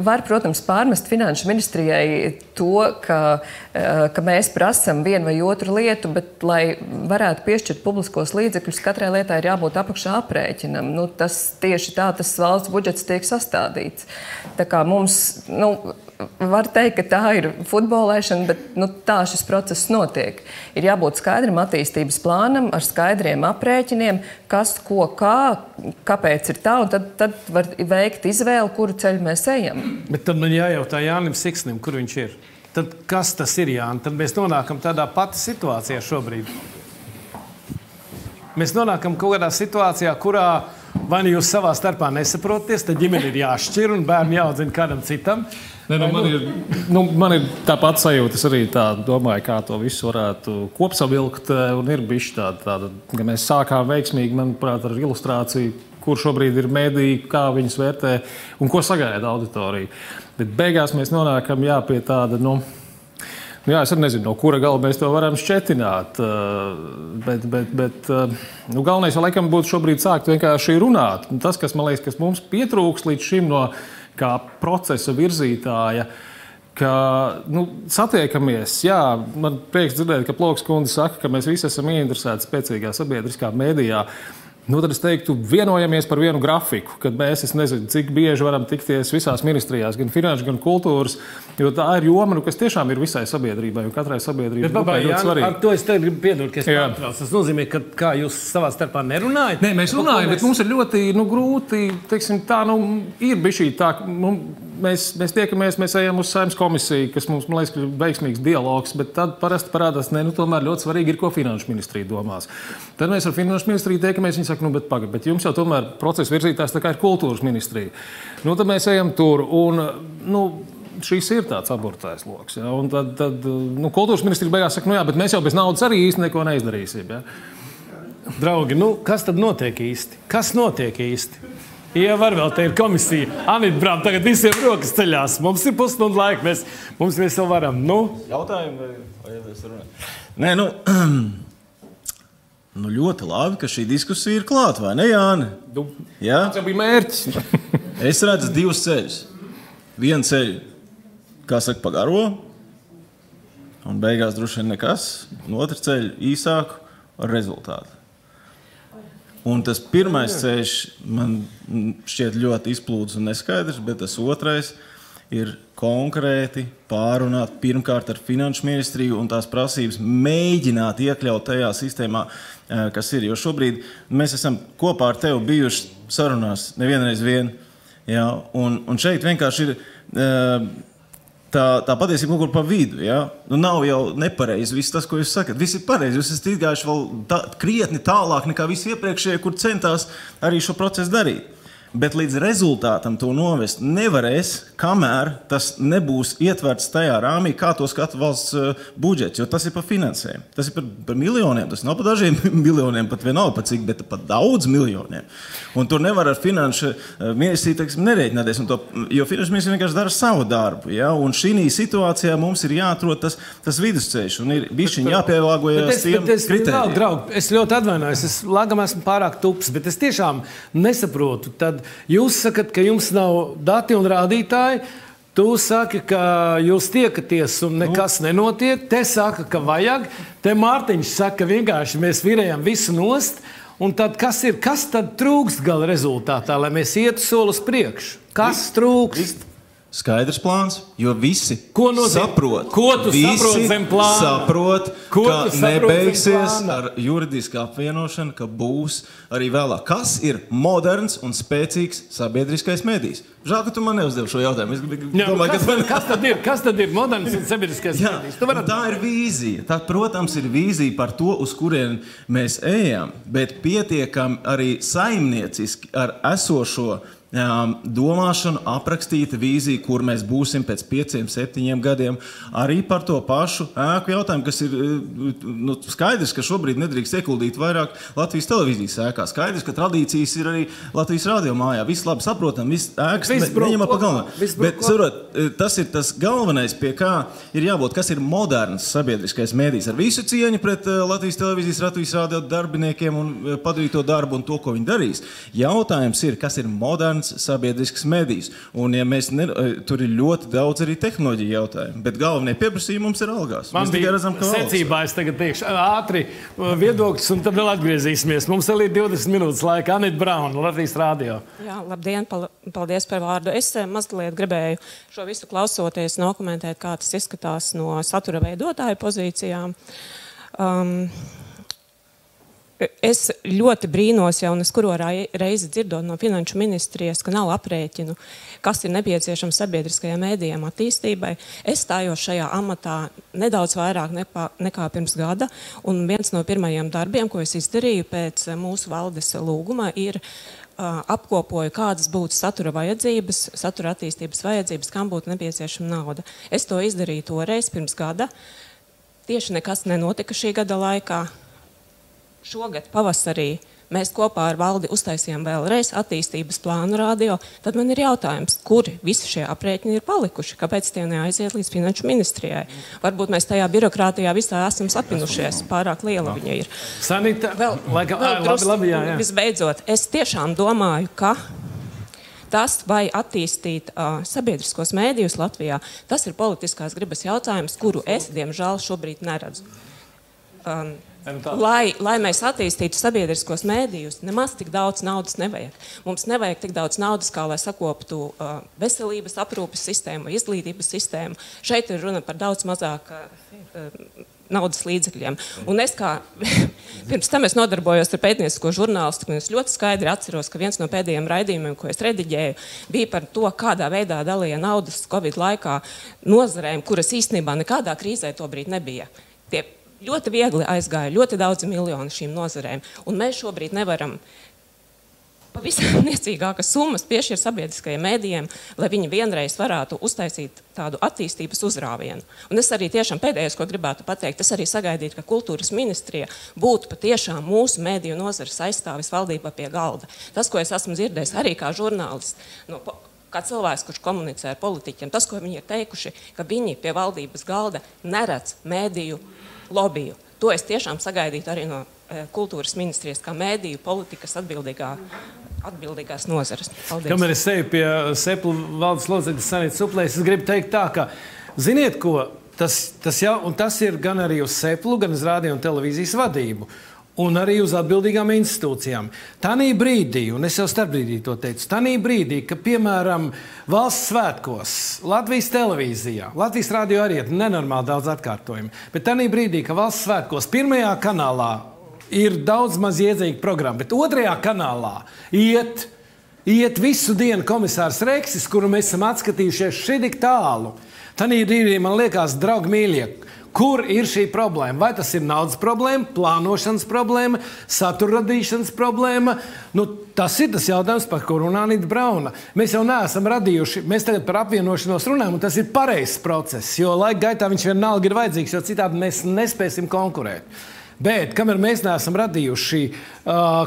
var, protams, pārmest Finanšu ministrijai to, ka mēs prasam vienu vai otru lietu, bet, lai varētu piešķirt publiskos līdzekļus, katrai lietai ir jābūt apakšā aprēķinam. Tas tieši tā, tas valsts budžets tiek sastādīts. Tā kā mums, var teikt, ka tā ir futbolēšana, bet tā šis process notiek. Ir jābūt skaidram attīstības plānam, ar skaidriem aprēķiniem, kas, ko, kāpēc ir tā, un tad var veikt izvēli, kuru ceļu mēs ejam. Bet tad man jājautā Jānim Siksnim, kur viņš ir. Tad kas tas ir, Jāni? Tad mēs nonākam tādā pati situācijā šobrīd. Mēs nonākam kaut kādā situācijā, kurā vai nu jūs savā starpā nesaprotaties, tad ģimene ir jāšķir un bērni jāaudzina kādam citam. Man ir tāpat sajūta, es arī tā domāju, kā to visu varētu kopsavilkt, un ir bišķi tāda, ka mēs sākām veiksmīgi, manuprāt, ar ilustrāciju, kur šobrīd ir mēdī, kā viņas vērtē un ko sagaida auditorija. Bet beigās mēs nonākam pie tāda, es arī nezinu, no kura gala mēs to varam šķetināt, bet galvenais jau laikam būtu šobrīd sākt vienkārši runāt. Tas, kas man liekas, kas mums pietrūks līdz šim no kā procesa virzītāja, ka satiekamies. Jā, man prieks dzirdēt, ka Ploks kundze saka, ka mēs visi esam ieinteresēti spēcīgā sabiedriskā mēdījā. Tad es teiktu, vienojamies par vienu grafiku, kad mēs, es nezinu, cik bieži varam tikties visās ministrijās, gan finanšu, gan kultūras, jo tā ir joma, kas tiešām ir visai sabiedrībai, un katrai sabiedrībai ļoti svarīga. Ar to es tagad gribu piedot, ka es pārtraucu. Tas nozīmē, ka kā jūs savā starpā nerunājat? Nē, mēs runājam, bet mums ir ļoti grūti, teiksim, tā, ir bišķī tā, mēs tiekamies, mēs ejam uz Saeimas komisiju, kas mums, man liekas, ir veiksmīgs dialogs, bet tad parasti parādās, tomēr ļoti svarīgi ir, ko Finanšu ministrija domās. Tad mēs ar Finanšu ministriju tiekamies, viņi saka, bet jums jau tomēr procesa virzītājs tā kā ir kultūras ministrija. Tad mēs ejam tur, un, šis ir tāds abortais loks. Ja? Un tad kultūras ministrija beigās saka, bet mēs jau bez naudas arī īsti neko neizdarīsim. Ja? Draugi, kas tad notiek īsti? Kas notiek īsti? Ja var vēl, te ir komisija. Anita Brām, tagad visiem rokas ceļās. Mums ir pusstundu laika, mēs vēl varam. Jautājumi vai es runāju? Nē, ļoti labi, ka šī diskusija ir klāta, vai ne, Jāni? Jā? Tas jau bija mērķis. Es redzu divus ceļus. Vienu ceļu, kā saka, pa garo, un beigās droši vien nekas. Un otru ceļu īsāku ar rezultātu. Un tas pirmais ceļš man šķiet ļoti izplūdes un neskaidrs, bet tas otrais ir konkrēti pārunāt pirmkārt ar Finanšu ministriju un tās prasības mēģināt iekļaut tajā sistēmā, kas ir. Jo šobrīd mēs esam kopā ar tevi bijuši sarunās nevienreiz vien. Ja? Un šeit vienkārši ir tā patiesība kaut kur pa vidu. Ja? Nav jau nepareizi viss tas, ko jūs sakat. Viss ir pareizi. Jūs esat izgājuši vēl krietni tālāk nekā visi iepriekšējie, kur centās arī šo procesu darīt. Bet līdz rezultātam to novest nevarēs, kamēr tas nebūs ietverts tajā rāmī, kā to skata valsts budžets, jo tas ir par finansējumu. Tas ir par miljoniem, tas nav par dažiem miljoniem, pat vienalga par cik, bet par daudz miljoniem. Un tur nevar ar Finanšu ministriju, teiksim, nerēķināties, jo Finanšu ministrija vienkārši dara savu darbu. Ja? Un šī situācijā mums ir jāatrod tas vidusceļš un ir bišķiņ jāpielāgojas tiem kritērijiem. Draugi, es ļoti atvainojos, es lāgam esmu pārāk tups, bet es tiešām nesaprotu. Tad jūs sakat, ka jums nav dati un rādītāji, tu saki, ka jūs tiekaties un nekas nenotiek, te saka, ka vajag, te Mārtiņš saka, ka vienkārši mēs virējam visu nost, un tad kas tad trūkst gala rezultātā, lai mēs ietu soli uz priekšu? Kas trūkst? Skaidrs plāns, jo visi saprot. Ko tu saproti zem plāna? Saprot, ka nebeigsies ar juridisku apvienošanu, ka būs arī vēlāk. Kas ir moderns un spēcīgs sabiedriskais medijs? Žēl, ka tu man neuzdevi šo jautājumu. Kas tad ir moderns un sabiedriskais medijs? Tā ir vīzija. Tā, protams, ir vīzija par to, uz kurien mēs ejam, bet pietiekam arī saimnieciski ar esošo domāšanu, aprakstīta vīzija, kur mēs būsim pēc 5-7 gadiem. Arī par to pašu ēku jautājumu, kas ir skaidrs, ka šobrīd nedrīkst ieguldīt vairāk Latvijas televīzijas ēkā. Skaidrs, ka tradīcijas ir arī Latvijas radio mājā. Viss labi saprotam, viss ēkas neņemā pa galvenu. Bet, saprot, tas ir tas galvenais, pie kā ir jābūt, kas ir moderns sabiedriskais mēdījis. Ar visu cieņu pret Latvijas televīzijas, Latvijas radio darbiniekiem un padarīto darbu un to, ko viņi darīs. Jautājums ir, kas ir moderns sabiedrisks medijs. Un, ja mēs tur ir ļoti daudz arī tehnoloģiju jautājumu, bet galvenie pieprasījumi mums ir algās. Man bija secībā, es tagad teikšu ātri viedokļus, un tad vēl atgriezīsimies. Mums vēl ir 20 minūtes laika. Anita Brauna, Latvijas radio. Jā, labdien, paldies par vārdu. Es mazliet gribēju šo visu klausoties dokumentēt, kā tas izskatās no satura veidotāju pozīcijām. Es ļoti brīnos jau un es kuro reizi dzirdot no finanšu ministrijas, ka nav aprēķinu, kas ir nepieciešams sabiedriskajām mēdījām attīstībai. Es stājos šajā amatā nedaudz vairāk nekā pirms gada, un viens no pirmajiem darbiem, ko es izdarīju pēc mūsu valdes lūguma, ir apkopoju, kādas būtu satura vajadzības, satura attīstības vajadzības, kam būtu nepieciešama nauda. Es to izdarīju toreiz pirms gada. Tieši nekas nenotika šī gada laikā. Šogad pavasarī mēs kopā ar valdi uztaisījām vēlreiz attīstības plānu radio. Tad man ir jautājums, kuri visi šie aprēķini ir palikuši? Kāpēc tie neaiziet līdz finanšu ministrijai? Varbūt mēs tajā birokrātijā visā esam sapinušies. Pārāk liela viņa ir. Sanita, labi. Visbeidzot, es tiešām domāju, ka tas, vai attīstīt sabiedriskos mēdījus Latvijā, tas ir politiskās gribas jautājums, kuru es, diemžēl, šobrīd neredzu. Lai mēs attīstītu sabiedriskos mēdījus, nemaz tik daudz naudas nevajag. Mums nevajag tik daudz naudas, kā lai sakoptu veselības aprūpes sistēmu, izglītības sistēmu. Šeit ir runa par daudz mazāk naudas līdzekļiem. Un es pirms tam es nodarbojos ar pētniecisko žurnālistiku, un es ļoti skaidri atceros, ka viens no pēdējiem raidījumiem, ko es rediģēju, bija par to, kādā veidā dalīja naudas Covid laikā nozarēm, kuras īstenībā nekādā krīzē tobrīd nebija. Tie ļoti viegli aizgāja ļoti daudz miljonu šīm nozarēm, un mēs šobrīd nevaram pavisam niecīgākas summas piešķirt sabiedriskajiem mēdījiem, lai viņi vienreiz varētu uztaisīt tādu attīstības uzrāvienu. Un es arī tiešām pēdējais, ko gribētu pateikt, es arī sagaidītu, ka kultūras ministrija būtu patiešām mūsu mēdīju nozares aizstāvis valdībā pie galda. Tas, ko es esmu dzirdējis arī kā žurnālists, kā cilvēks, kurš komunicē ar politiķiem, tas, ko viņi ir teikuši, ka viņi pie valdības galda neredz mēdīju lobiju. To es tiešām sagaidītu arī no kultūras ministrijas, kā mēdīju politikas atbildīgās nozares. Paldies. Kamēr es eju pie Seplu valdes locekļa Sanitas Suplēs, es gribu teikt tā, ka, ziniet ko, tas ir gan arī uz Seplu, gan uz radio un televīzijas vadību. Un arī uz atbildīgām institūcijām. Tanī brīdī, un es jau starpbrīdī to teicu, tanī brīdī, ka, piemēram, valsts svētkos, Latvijas televīzijā, Latvijas radio arī ir nenormāli daudz atkārtojumu, bet tanī brīdī, ka valsts svētkos pirmajā kanālā ir daudz maz iedzīga programma, bet otrajā kanālā iet visu dienu komisārs Reksis, kuru mēs esam atskatījušies šitik tālu. Tanī brīdī man liekas, draugi mīļie, kur ir šī problēma? Vai tas ir naudas problēma, plānošanas problēma, satura radīšanas problēma? Tas ir tas jautājums, par ko runā Anita Brauna. Mēs jau neesam radījuši, mēs tagad par apvienošanos runājam, un tas ir pareizs process, jo laika gaitā viņš vienalga ir vajadzīgs, jo citādi mēs nespēsim konkurēt. Bet, kamēr mēs neesam radījuši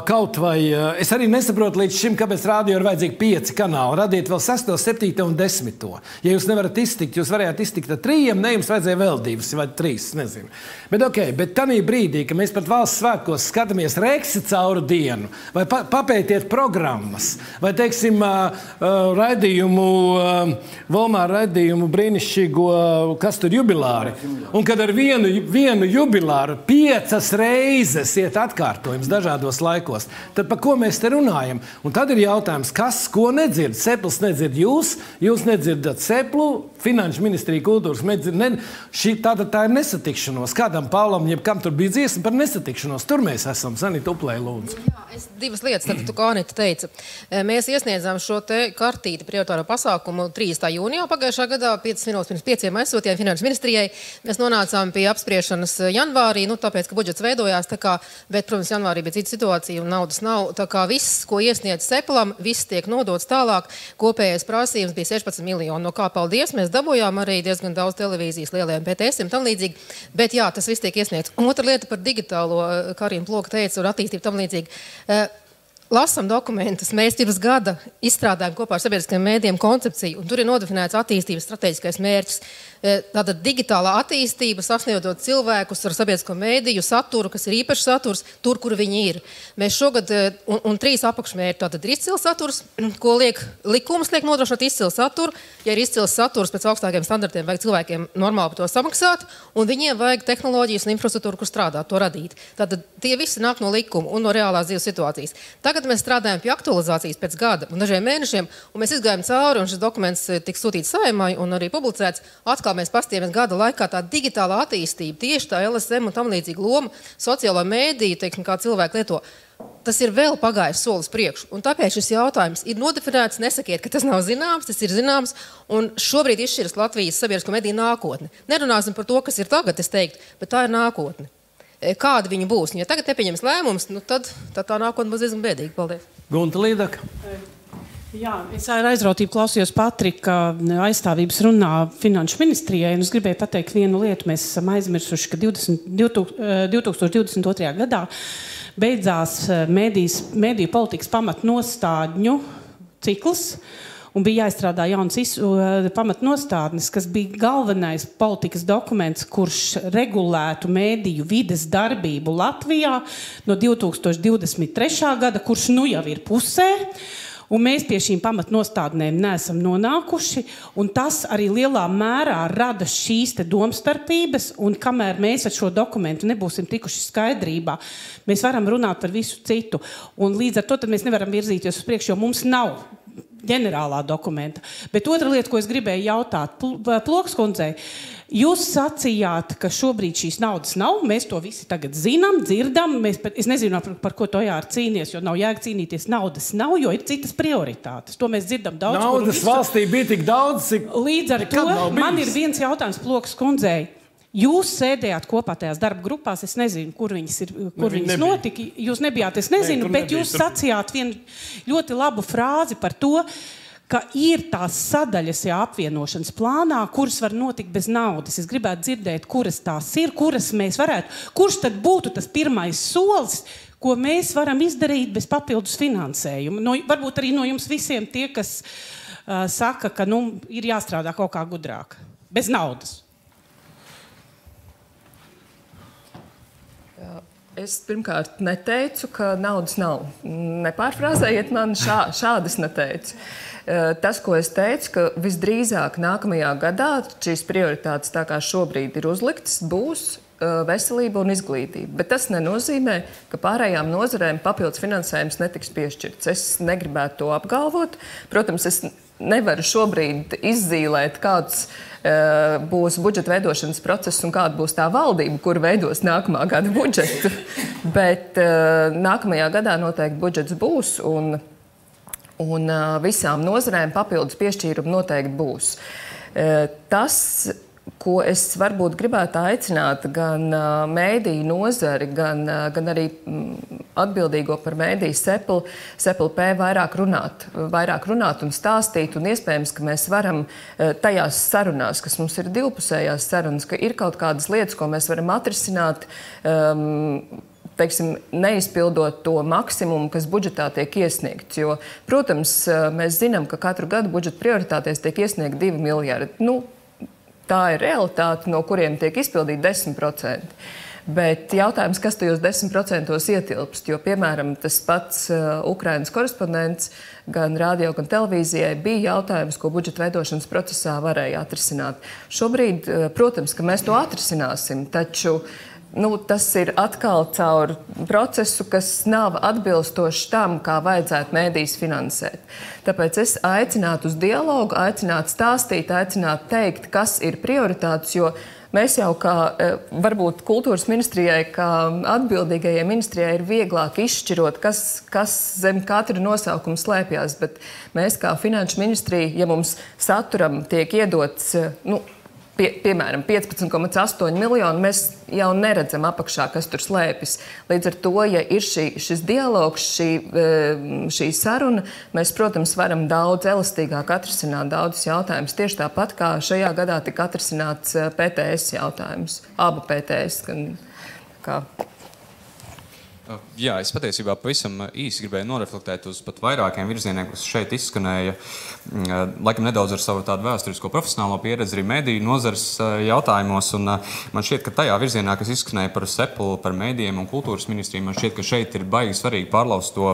kaut vai... Es arī nesaprotu līdz šim, kāpēc radio ir vajadzīgi 5 kanāli. Radiet vēl 6, 7 un 10. Ja jūs nevarat iztikt, jūs varējāt iztikt ar 3, ne jums vajadzēja vēl 2 vai 3, nezinu. Bet tanī brīdī, ka mēs pat valsts svētkos skatāmies Reksi cauru dienu, vai papētiet programmas, vai, teiksim, Volmāra raidījumu brīnišķīgo, kas tur jubilāri. Un kad ar vienu jubilāru 5 reizes iet atkārtojums dažādos laikos. Tad par ko mēs te runājam? Un tad ir jautājums, kas ko nedzird? Sepls nedzird jūs nedzirdat Seplu, Finanšu ministrija, kultūras nedzird. Tā ir nesatikšanos. Kādam Paulam, jebkam tur bija dziesma par nesatikšanos. Tur mēs esam. Sanita Uplē, lūdzu. Jā, es 2 lietas, tad tu kā Anita teica. Mēs iesniedzām šo te kartīti prioritāro pasākumu 30. jūnijā pagājušā gadā, 5 minūtes pirms 5 aizsūtījām Finanšu ministrijai. Mēs nonācām pie apspriešanas janvārī, tāpēc, ka budžets budžets veidojās, tā kā, bet, protams, janvārī bija cita situācija un naudas nav. Tā kā viss, ko iesniedz Sepelam, viss tiek nodots tālāk. Kopējais prasījums bija 16 miljoni. No kā paldies, mēs dabūjām arī diezgan daudz televīzijas lielajiem BTS-im tam līdzīgi. Bet jā, tas viss tiek iesniegts. Otra lieta par digitālo, Karina Ploka teica, un attīstību tam līdzīgi. Lasam dokumentus. Mēs pirms gada izstrādājam kopā ar sabiedriskajiem mēdījiem koncepciju, un tur ir nodefinēts attīstības strateģiskais mērķis. Tātad digitālā attīstība, sasniedzot cilvēkus ar sabiedrisko mēdīju saturu, kas ir īpašs saturs, tur, kur viņi ir. Mēs šogad, un 3 apakšmērķi, tātad ir izcils saturs, ko likums liek nodrošināt izcilu saturu. Ja ir izcils saturs pēc augstākiem standartiem, vajag cilvēkiem normāli par to samaksāt, un viņiem vajag tehnoloģijas un infrastruktūru, kur strādāt, to radīt. Tātad tie visi nāk no likuma un no reālās dzīves situācijas. Tagad mēs strādājam pie aktualizācijas pēc gada un dažiem mēnešiem, un mēs izgājam cauri, un šis dokuments tiks sūtīts Saeimai un arī publicēts. Atkal mēs pastījāmies gada laikā tā digitālā attīstība, tieši tā LSM un tam līdzīga loma, sociālo mēdīju, teiksim, kā cilvēki lieto. Tas ir vēl pagājis solis priekšu, un tāpēc šis jautājums ir nodefinēts, nesakiet, ka tas nav zināms, tas ir zināms, un šobrīd izšķiras Latvijas sabiedrisko mediju nākotne. Nerunāsim par to, kas ir tagad, es teiktu, bet tā ir nākotne. Kāda viņi būs? Ja tagad nepieņems lēmums, nu tad tā nākotne būs diezgan bēdīga. Paldies. Gunta Līdaka. Jā, es ar aizrautību klausījos Patrika aizstāvības runā Finanšu ministrijai, un es gribēju pateikt vienu lietu. Mēs esam aizmirsuši, ka 2022. gadā beidzās mediju politikas pamatnostādņu cikls, un bija jāizstrādā jauns pamatnostādnes, kas bija galvenais politikas dokuments, kurš regulētu mediju vides darbību Latvijā no 2023. gada, kurš nu jau ir pusē. Un mēs pie šīm pamatnostādnēm neesam nonākuši, un tas arī lielā mērā rada šīs te domstarpības, un kamēr mēs ar šo dokumentu nebūsim tikuši skaidrībā, mēs varam runāt par visu citu. Un līdz ar to tad mēs nevaram virzīties uz priekšu, jo mums nav ģenerālā dokumenta. Bet otra lieta, ko es gribēju jautāt Plokas kundzei, jūs sacījāt, ka šobrīd šīs naudas nav, mēs to visi tagad zinām, dzirdam, es nezinu, par ko Tojāra cīnies, jo nav jēga cīnīties, naudas nav, jo ir citas prioritātes. To mēs dzirdam daudz. Naudas valstī bija tik daudz, cik... Līdz ar to man ir viens jautājums Plokas kundzei. Jūs sēdējāt kopā tajās darba grupās, es nezinu, kur viņas notika, jūs nebijāt, es nezinu, bet jūs sacījāt vienu ļoti labu frāzi par to, ka ir tās sadaļas apvienošanas plānā, kuras var notikt bez naudas. Es gribētu dzirdēt, kuras tās ir, kuras mēs varētu, kurš tad būtu tas pirmais solis, ko mēs varam izdarīt bez papildus finansējuma. Varbūt arī no jums visiem tie, kas saka, ka ir jāstrādā kaut kā gudrāk, bez naudas. Es pirmkārt neteicu, ka naudas nav. Nepārfrāzējiet mani, šādas neteicu. Tas, ko es teicu, ka visdrīzāk nākamajā gadā šīs prioritātes, tā kā šobrīd ir uzliktas, būs veselība un izglītība. Bet tas nenozīmē, ka pārējām nozarēm papildus finansējums netiks piešķirts. Es negribētu to apgalvot. Protams, es nevaru šobrīd izzīlēt, kāds būs budžeta veidošanas process un kāda būs tā valdība, kur veidos nākamā gada budžetu. Bet nākamajā gadā noteikti budžets būs un visām nozarēm papildus piešķīrumi noteikti būs. Tas, ko es varbūt gribētu aicināt gan mēdīju nozari, gan arī atbildīgo par mēdīju SEPLP vairāk runāt un stāstīt, un iespējams, ka mēs varam tajās sarunās, kas mums ir divpusējās sarunas, ka ir kaut kādas lietas, ko mēs varam atrisināt, teiksim, neizpildot to maksimumu, kas budžetā tiek iesniegts. Jo, protams, mēs zinām, ka katru gadu budžeta prioritātēs tiek iesniegt 2 miljardi. Tā ir realitāte, no kuriem tiek izpildīti 10%. Bet jautājums, kas tajos 10% ietilpst, jo, piemēram, tas pats Ukrainas korespondents gan radio, gan televīzijai bija jautājums, ko budžeta veidošanas procesā varēja atrisināt. Šobrīd, protams, ka mēs to atrisināsim, taču tas ir atkal caur procesu, kas nav atbilstošs tam, kā vajadzētu mēdījus finansēt. Tāpēc es aicinātu uz dialogu, aicinātu stāstīt, aicinātu teikt, kas ir prioritātes, jo mēs jau kā, varbūt kultūras ministrijai, kā atbildīgajai ministrijai ir vieglāk izšķirot, kas zem katra nosaukuma slēpjās, bet mēs kā finanšu ministrija, ja mums saturam tiek iedots, piemēram, 15,8 miljoni, mēs jau neredzam apakšā, kas tur slēpjas. Līdz ar to, ja ir šis dialogs, šī saruna, mēs, protams, varam daudz elastīgāk atrisināt daudzus jautājumus. Tieši tāpat, kā šajā gadā tika atrisināts PTS jautājums. Abu PTS. Jā, es patiesībā pavisam īsi gribēju noreflektēt uz pat vairākiem virzieniem, kas šeit izskanēja. Laikam nedaudz ar savu tādu vēsturisko profesionālo pieredzi arī mediju nozares jautājumos. Un man šķiet, ka tajā virzienā, kas izskanēja par Sepulu, par medijiem un kultūras ministriju, man šķiet, ka šeit ir baigi svarīgi pārlaust to,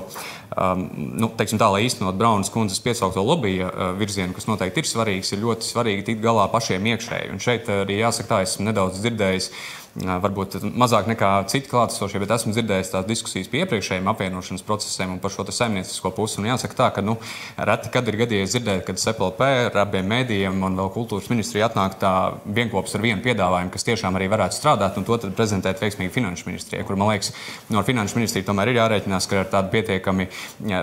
teiksim tā, lai īstenot Braunas kundzes piesaukto lobija virzienu, kas noteikti ir svarīgs, ir ļoti svarīgi tikt galā pašiem iekšēji. Un šeit arī jāsaka tā, esmu nedaudz dzirdējis, varbūt mazāk nekā citi klātesošie, bet esmu dzirdējis tās diskusijas pie iepriekšējiem apvienošanas procesiem un par šo saimniecisko pusi. Un jāsaka tā, ka reti, kad ir gadījies dzirdēt, kad SPLP ar abiem mēdījiem un vēl kultūras ministrija atnāk tā vienkops ar vienu piedāvājumu, kas tiešām arī varētu strādāt un to tad prezentēt veiksmīgi finanšu ministrijai, kur, man liekas, no finanšu ministrija tomēr ir jārēķinās, ka ar tādu pietiekami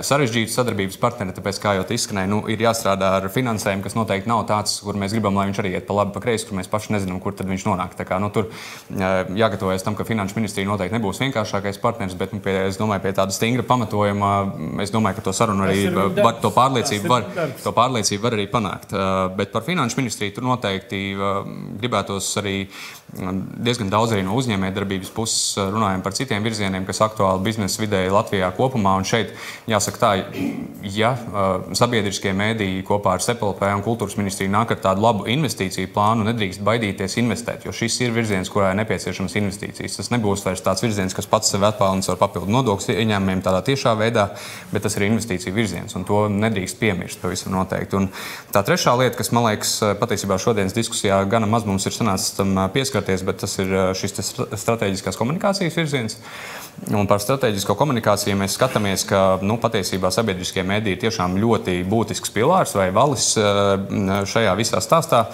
sarežģītu sadarbības partneri, tāpēc, kā jau izskanēja, ir jāstrādā ar finansējumu, kas noteikti nav tāds, kur mēs gribam, lai viņš arī iet pa labi, pa kreisi, kur mēs paši nezinām, kur tad viņš nonāk. Tā kā, tur jāgatavojas tam, ka finanšu ministrija noteikti nebūs vienkāršākais partners, bet es domāju, pie tāda stingra pamatojuma, es domāju, ka to sarunu arī to pārliecību var arī panākt. Bet par finanšu ministriju tur noteikti gribētos arī diezgan daudz arī no uzņēmējdarbības puses runājam par citiem virzieniem, kas aktuāli biznesa vidēji Latvijā kopumā. Un šeit jāsaka tā, ja sabiedriskie mēdīji kopā ar SPLP un kultūras ministriju nāk ar tādu labu investīciju plānu, nedrīkst baidīties investēt, jo šis ir virziens, kurā ir nepieciešamas investīcijas. Tas nebūs vairs tāds virziens, kas pats sev atpelnīs ar papildu nodokļu ieņēmumiem tādā tiešā veidā, bet tas ir investīciju virziens, un to nedrīkst piemirst pavisam noteikti. Un tā trešā lieta, kas, man liekas, patiesībā šodienas diskusijā gana maz mums ir sanācis tam pieskarties, bet tas ir šis strateģiskās komunikācijas virziens. Un par strateģisko komunikāciju mēs skatāmies, ka patiesībā sabiedriskie mediji ir tiešām ļoti būtisks pilārs vai valis šajā visā stāstā.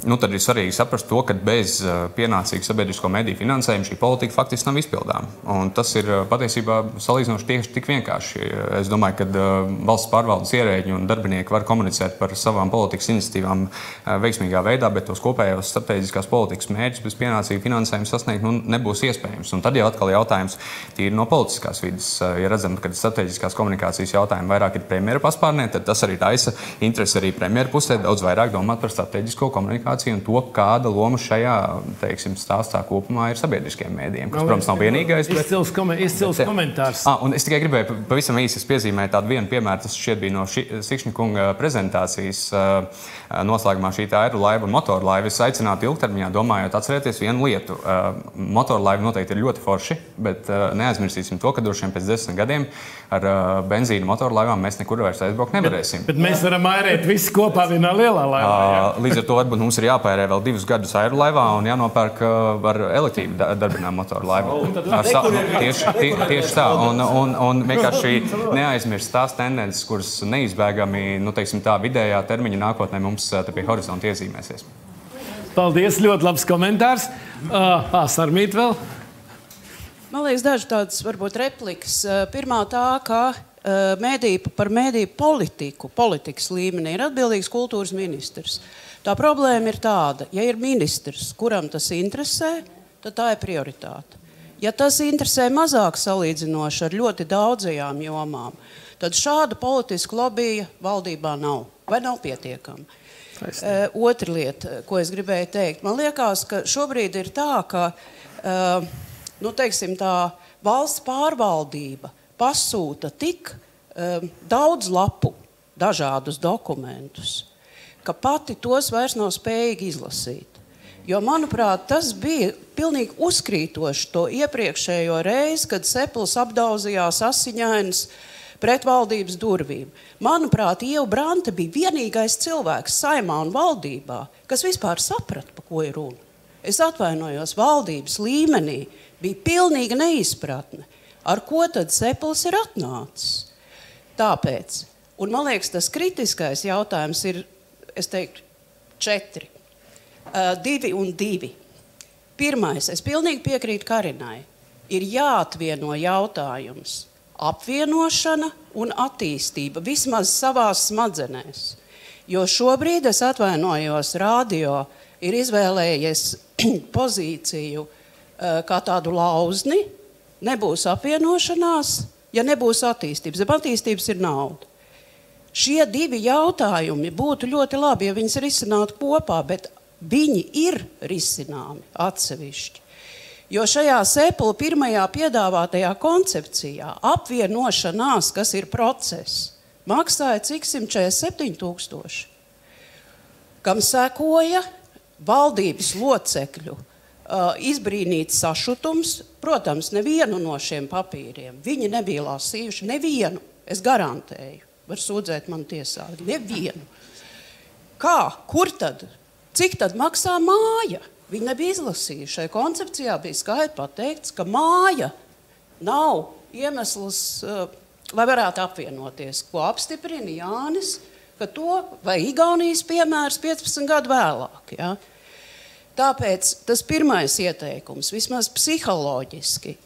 Tad ir svarīgi saprast to, ka bez pienācīga sabiedrisko mediju finansējuma šī politika faktiski nav izpildāma. Un tas ir patiesībā salīdzinoši tieši tik vienkārši. Es domāju, ka valsts pārvaldes ierēģi un darbinieki var komunicēt par savām politikas iniciatīvām veiksmīgā veidā, bet tos kopējos strateģiskās politikas mērķus bez pienācīga finansējuma sasniegt nebūs iespējams. Un tad jau atkal jautājums tīri no politiskās vidas. Ja redzam, ka strateģiskās komunikācijas jautājumi vairāk ir premjera paspārnē, tad tas arī raisa interesi arī premjera pusē daudz vairāk domāt par strateģisko komunikāciju un to, kāda loma šajā, teiksim, stāstā kopumā ir sabiedriskiem mēdījiem, kas, protams, nav vienīgais. Izcils komentārs. Un es tikai gribēju pavisam īsi piezīmēt tādu vienu piemēru, tas šķiet bija no Sikšņa kunga prezentācijas noslēgumā šī aerolaiva un motorlaiva. Es aicinātu ilgtermiņā domājot atcerēties vienu lietu. Motorlaiva noteikti ir ļoti forši, bet neaizmirsīsim to, ka droši vien pēc 10 gadiem ar benzīnu motorlaivām mēs nekur vairs aizbraukt nevarēsim. Bet mēs varam airēt visi kopā vienā lielā laivā. Līdz ar to varbūt mums ir jāpērē vēl 2 gadus aerolaivā un jānopērk ar elektrību darbinām motorlaivu. Tieši tā. Un vienkārši neaizmirst tās tendences, kuras neizbēgami, tā vidējā termiņa nākotnē mums pie horizonta iezīmēsies. Paldies, ļoti labs komentārs. Sarmīt vēl? Man liekas, daži tādas varbūt replikas. Pirmā tā, ka par mēdīju politikas līmenī ir atbildīgs kultūras ministrs. Tā problēma ir tāda, ja ir ministrs, kuram tas interesē, tad tā ir prioritāte. Ja tas interesē mazāk salīdzinoši ar ļoti daudzajām jomām, tad šāda politiska lobija valdībā nav vai nav pietiekama. Otra lieta, ko es gribēju teikt, man liekas, ka šobrīd ir tā, ka tā valsts pārvaldība pasūta tik daudz lapu dažādus dokumentus, ka pati tos vairs nav spējīgi izlasīt. Jo, manuprāt, tas bija pilnīgi uzkrītoši to iepriekšējo reizi, kad Sepls apdauzījās asiņainas pret valdības durvīm. Manuprāt, Ieva Brante bija vienīgais cilvēks Saeimā un valdībā, kas vispār saprata, pa ko ir runa. Es atvainojos, valdības līmenī bija pilnīga neizpratne, ar ko tad Sepls ir atnācis. Tāpēc, un man liekas, tas kritiskais jautājums ir, es teiktu, 4. 2 un 2. Pirmais, es pilnīgi piekrītu Karinai, ir jāatvieno jautājums apvienošana un attīstība, vismaz savās smadzenēs. Jo šobrīd es atvainojos radio ir izvēlējies pozīciju kā tādu lauzni, nebūs apvienošanās, ja nebūs attīstības. Ja attīstības ir nauda. Šie divi jautājumi būtu ļoti labi, ja viņas risinātu kopā, bet viņi ir risināmi atsevišķi. Jo šajā Sepula pirmajā piedāvātajā koncepcijā apvienošanās, kas ir process, maksāja cik 147 000, kam sekoja valdības locekļu izbrīnīts sašutums. Protams, nevienu no šiem papīriem viņi nebija lasījuši, nevienu, es garantēju, var sūdzēt man tiesā, nevienu. Kā? Kur tad? Cik tad maksā māja? Viņi nebija izlasījuši. Šai koncepcijā bija skaidri pateikts, ka māja nav iemesls, lai varētu apvienoties, ko apstiprina Jānis, ka to, vai Igaunijas piemērs 15 gadu vēlāk. Ja? Tāpēc tas pirmais ieteikums, vismaz psiholoģiski,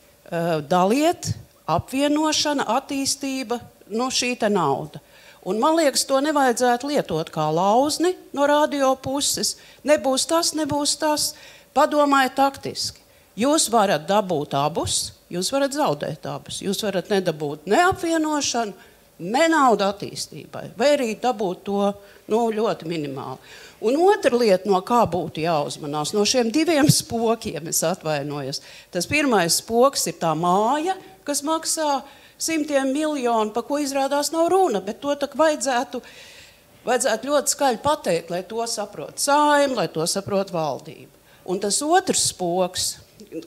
daliet apvienošana, attīstība, šī te nauda. Un man liekas, to nevajadzētu lietot kā lauzni no radio puses. Nebūs tas. Padomājiet taktiski. Jūs varat dabūt abus, jūs varat zaudēt abus. Jūs varat nedabūt ne apvienošanu, ne naudu attīstībai. Vai arī dabūt to ļoti minimāli. Un otra lieta, no kā būtu jāuzmanās, no šiem diviem spokiem, es atvainojos. Tas pirmais spoks ir tā māja, kas maksā 100 miljonu, pa ko izrādās nav runa, bet to tak vajadzētu ļoti skaļi pateikt, lai to saprot Saeima, lai to saprot valdība. Un tas otrs spoks,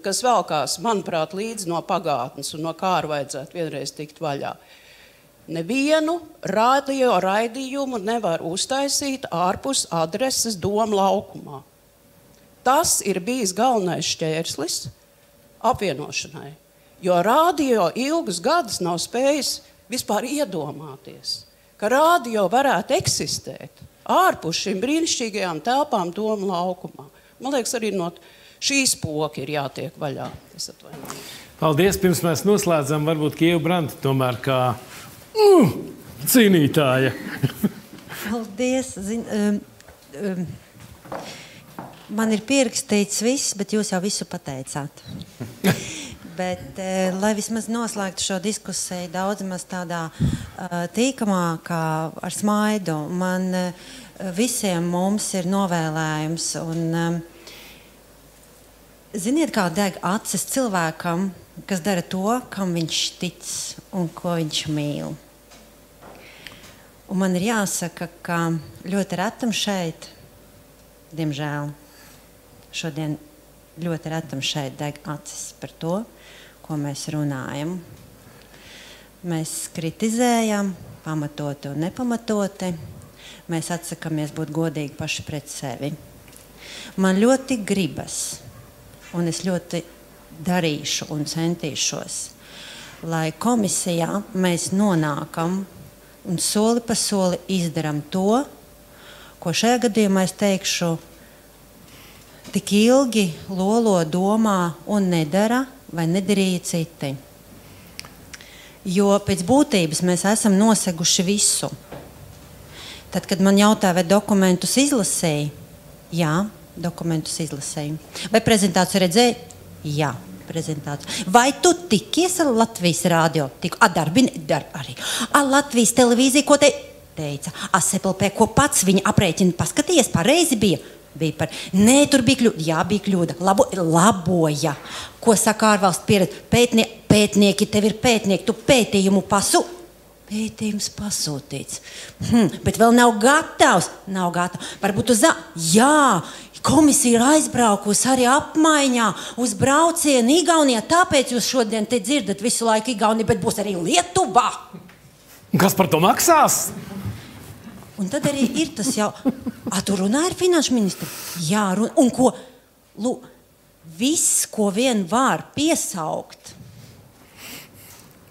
kas velkās, manuprāt, līdz no pagātnes un no kā vajadzētu vienreiz tikt vaļā. Nevienu radio raidījumu nevar uztaisīt ārpus adreses Doma laukumā. Tas ir bijis galvenais šķērslis apvienošanai. Jo radio ilgus gadus nav spējis vispār iedomāties, ka radio varētu eksistēt ārpus šīm brīnišķīgajām telpām Doma laukumā. Man liekas, arī no šīs spoki ir jātiek vaļā. Es atvainoju. Paldies, pirms mēs noslēdzam, varbūt Kieva Branta tomēr kā cīnītāja. Paldies. Man ir pierakstīts viss, bet jūs jau visu pateicāt. Bet, lai vismaz noslēgtu šo diskusiju daudz maz tādā tīkamākā ar smaidu, man visiem mums ir novēlējums. Un, ziniet, kā deg acis cilvēkam, kas dara to, kam viņš tic un ko viņš mīl. Un man ir jāsaka, ka ļoti retam šeit, diemžēl, šodien ļoti retam šeit deg acis par to, ko mēs runājam. Mēs kritizējam, pamatoti un nepamatoti. Mēs atsakamies būt godīgi paši pret sevi. Man ļoti gribas, un es ļoti darīšu un centīšos, lai komisijā mēs nonākam un soli pa soli izdaram to, ko šajā gadījumā es teikšu, tik ilgi lolo, domā un nedara, vai nedarīja citi. Jo pēc būtības mēs esam noseguši visu. Tad, kad man jautāja, vai dokumentus izlasēja, jā, dokumentus izlasēju. Vai prezentāciju redzēja? Jā, prezentāciju. Vai tu tikies ar Latvijas radio? Arī. Ar Latvijas televīziju, ko teica? Sepulpē, ko pats viņa aprēķina paskatījies, pareizi bija? Nē, tur bija kļūda. Jā, bija kļūda. Laboja. Ko saka ārvalstu pieredze? Pētnieki, tev ir pētnieki, tu pētījumu Pētījums pasūtīts. Bet vēl nav gatavs. Varbūt jā, komisija ir aizbraukusi arī apmaiņā uz braucienu Igaunijā, tāpēc jūs šodien te dzirdat visu laiku Igauniju, bet būs arī Lietuvā. Kas par to maksās? Un tad arī ir tas jau, tu runāji ar finanšu ministru? Jā, un ko, viss, ko vien var piesaukt,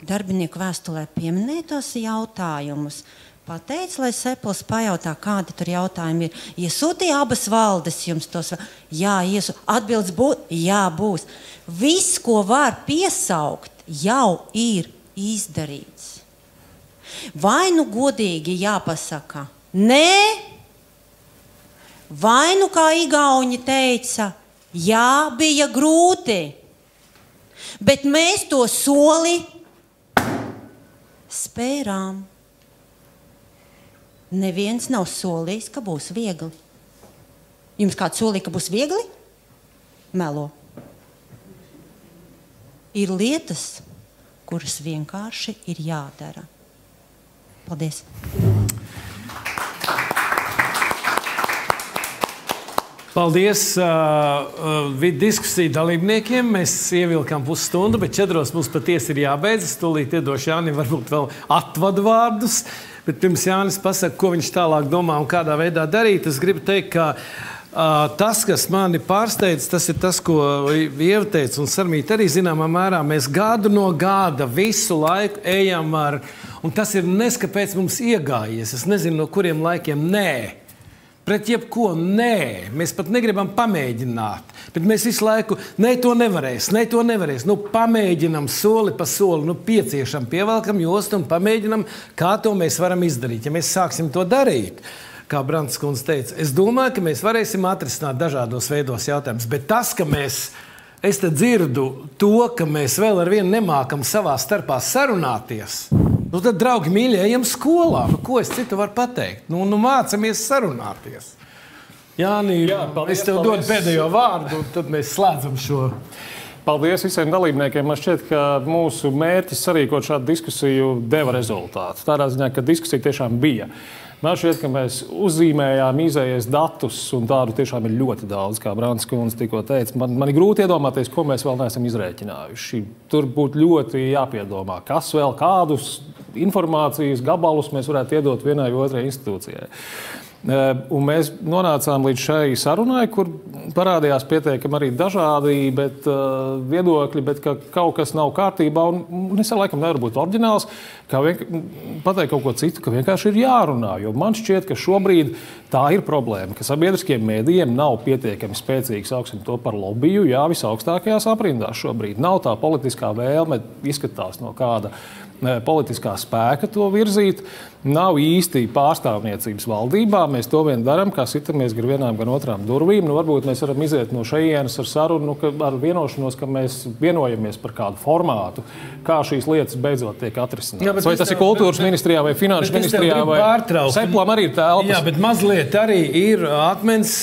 darbinieku vēstulē pieminēja tos jautājumus, pateica, lai Sepuls pajautā, kādi tur jautājumi ir. Iesūtīja abas valdes jums tos, jā, atbildes būs, jā, būs. Viss, ko var piesaukt, jau ir izdarīts. Vai nu godīgi jāpasaka, nē, vai nu kā igauņi teica, jā, bija grūti, bet mēs to soli spērām. Neviens nav solījis, ka būs viegli. Jums kāds solīja, ka būs viegli? Melo. Ir lietas, kuras vienkārši ir jādara. Paldies! Paldies diskusiju dalībniekiem. Mēs ievilkām pusstundu, bet 4 mums patiesi ir jābeidz. Es tūlīt iedošu Jānim varbūt vēl atvadu vārdus. Bet pirms Jānis pasaka, ko viņš tālāk domā un kādā veidā darīt, es gribu teikt, ka tas, kas mani pārsteidz, tas ir tas, ko Ieva teica, un Sarmīta arī zināmā mērā, mēs gadu no gada visu laiku ejam ar, un tas ir neskapēc mums iegājies, es nezinu, no kuriem laikiem, nē. Pret jebko, nē, mēs pat negribam pamēģināt, bet mēs visu laiku, ne to nevarēs, nu pamēģinam soli pa soli, nu pieciešam, pievelkam jostu un pamēģinam, kā to mēs varam izdarīt. Ja mēs sāksim to darīt, kā Brants kundze teica, es domāju, ka mēs varēsim atrisināt dažādos veidos jautājumus, bet tas, ka es te dzirdu to, ka mēs vēl ar vienu nemākam savā starpā sarunāties, nu tad, draugi mīļie, ejam skolā. Nu, ko es citu varu pateikt? Nu mācamies sarunāties. Jāni, es tev dodu pēdējo vārdu, un tad mēs slēdzam šo. Paldies visiem dalībniekiem. Man šķiet, ka mūsu mērķis sarīkot šādu diskusiju deva rezultātu. Tādā ziņā, ka diskusija tiešām bija. Man šķiet, ka mēs uzzīmējām izējies datus, un tādu tiešām ir ļoti daudz, kā Brants kundze tikko teica. Man ir grūti iedomāties, ko mēs vēl neesam izrēķinājuši. Tur būtu ļoti jāpiedomā, kas vēl kādus informācijas gabalus mēs varētu iedot vienai vai otrai institūcijai. Un mēs nonācām līdz šai sarunai, kur parādījās pietiekami arī dažādi viedokļi, bet ka kaut kas nav kārtībā. Un es laikam nevaru būt oriģināls, kā pateikt kaut ko citu, ka vienkārši ir jārunā. Jo man šķiet, ka šobrīd tā ir problēma, ka sabiedriskiem mēdījiem nav pietiekami spēcīgs, sauksim to par lobiju, jā, visaugstākajās aprindās šobrīd. Nav tā politiskā vēlme, izskatās no kāda politiskā spēka to virzīt. Nav īsti pārstāvniecības valdībā. Mēs to vien darām, kā sitamies gan vienām, gan otrām durvīm. Nu, varbūt mēs varam iziet no šejienes ar sarunu, ar vienošanos, ka mēs vienojamies par kādu formātu, kā šīs lietas beidzot tiek atrisinātas. Vai tas ir kultūras ministrijā vai finanšu ministrijā vai Seplam arī ir telpas? Jā, bet mazliet arī ir akmens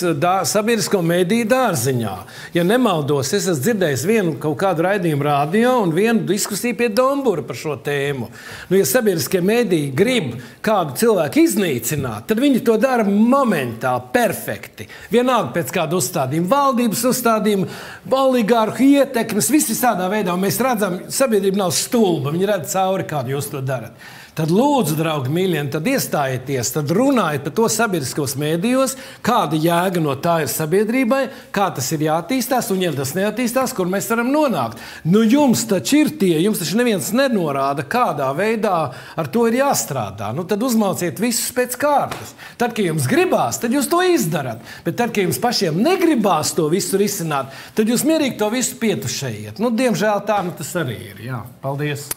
sabiedrisko mediju dārziņā. Ja nemaldos, es esmu dzirdējis vienu kaut kādu raidījumu radio un vienu diskusiju pie Dombura par šo tēmu. Nu, ja sabiedriskie mediji grib kādu cilvēku iznīcināt, tad viņi to dara momentāli, perfekti. Vienalga pēc kāda uzstādījuma, valdības uzstādījuma, oligārhu ietekmes, visi tādā veidā. Un mēs redzam, sabiedrība nav stulba, viņi redz cauri, kādu jūs to darat. Tad lūdzu, draugi mīļie, tad iestājieties, tad runājiet par to sabiedriskos mēdījos, kāda jēga no tā ir sabiedrībai, kā tas ir jātīstās, un ja tas neattīstās, kur mēs varam nonākt. Nu jums taču ir tie, jums taču neviens nenorāda, kādā veidā ar to ir jāstrādā. Nu tad uzmauciet visus pēc kārtas. Tad, kad jums gribās, tad jūs to izdarat. Bet tad, kad jums pašiem negribās to visu risināt, tad jūs mierīgi to visu pietušējiet. Nu, diemžēl tā tas arī ir. Jā, paldies.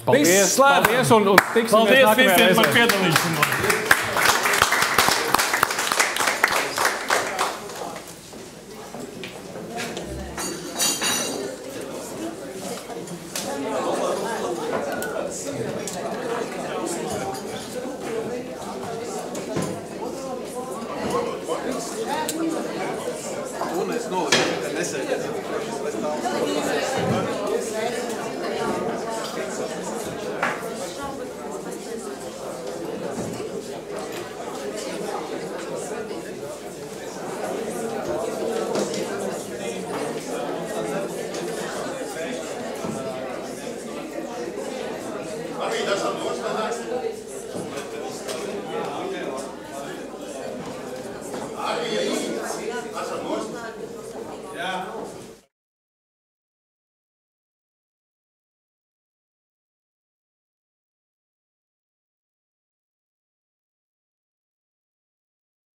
Paldies, paldies un tiksimies nākamajā reizē. Par piedalīšanos. Arī tas atdos,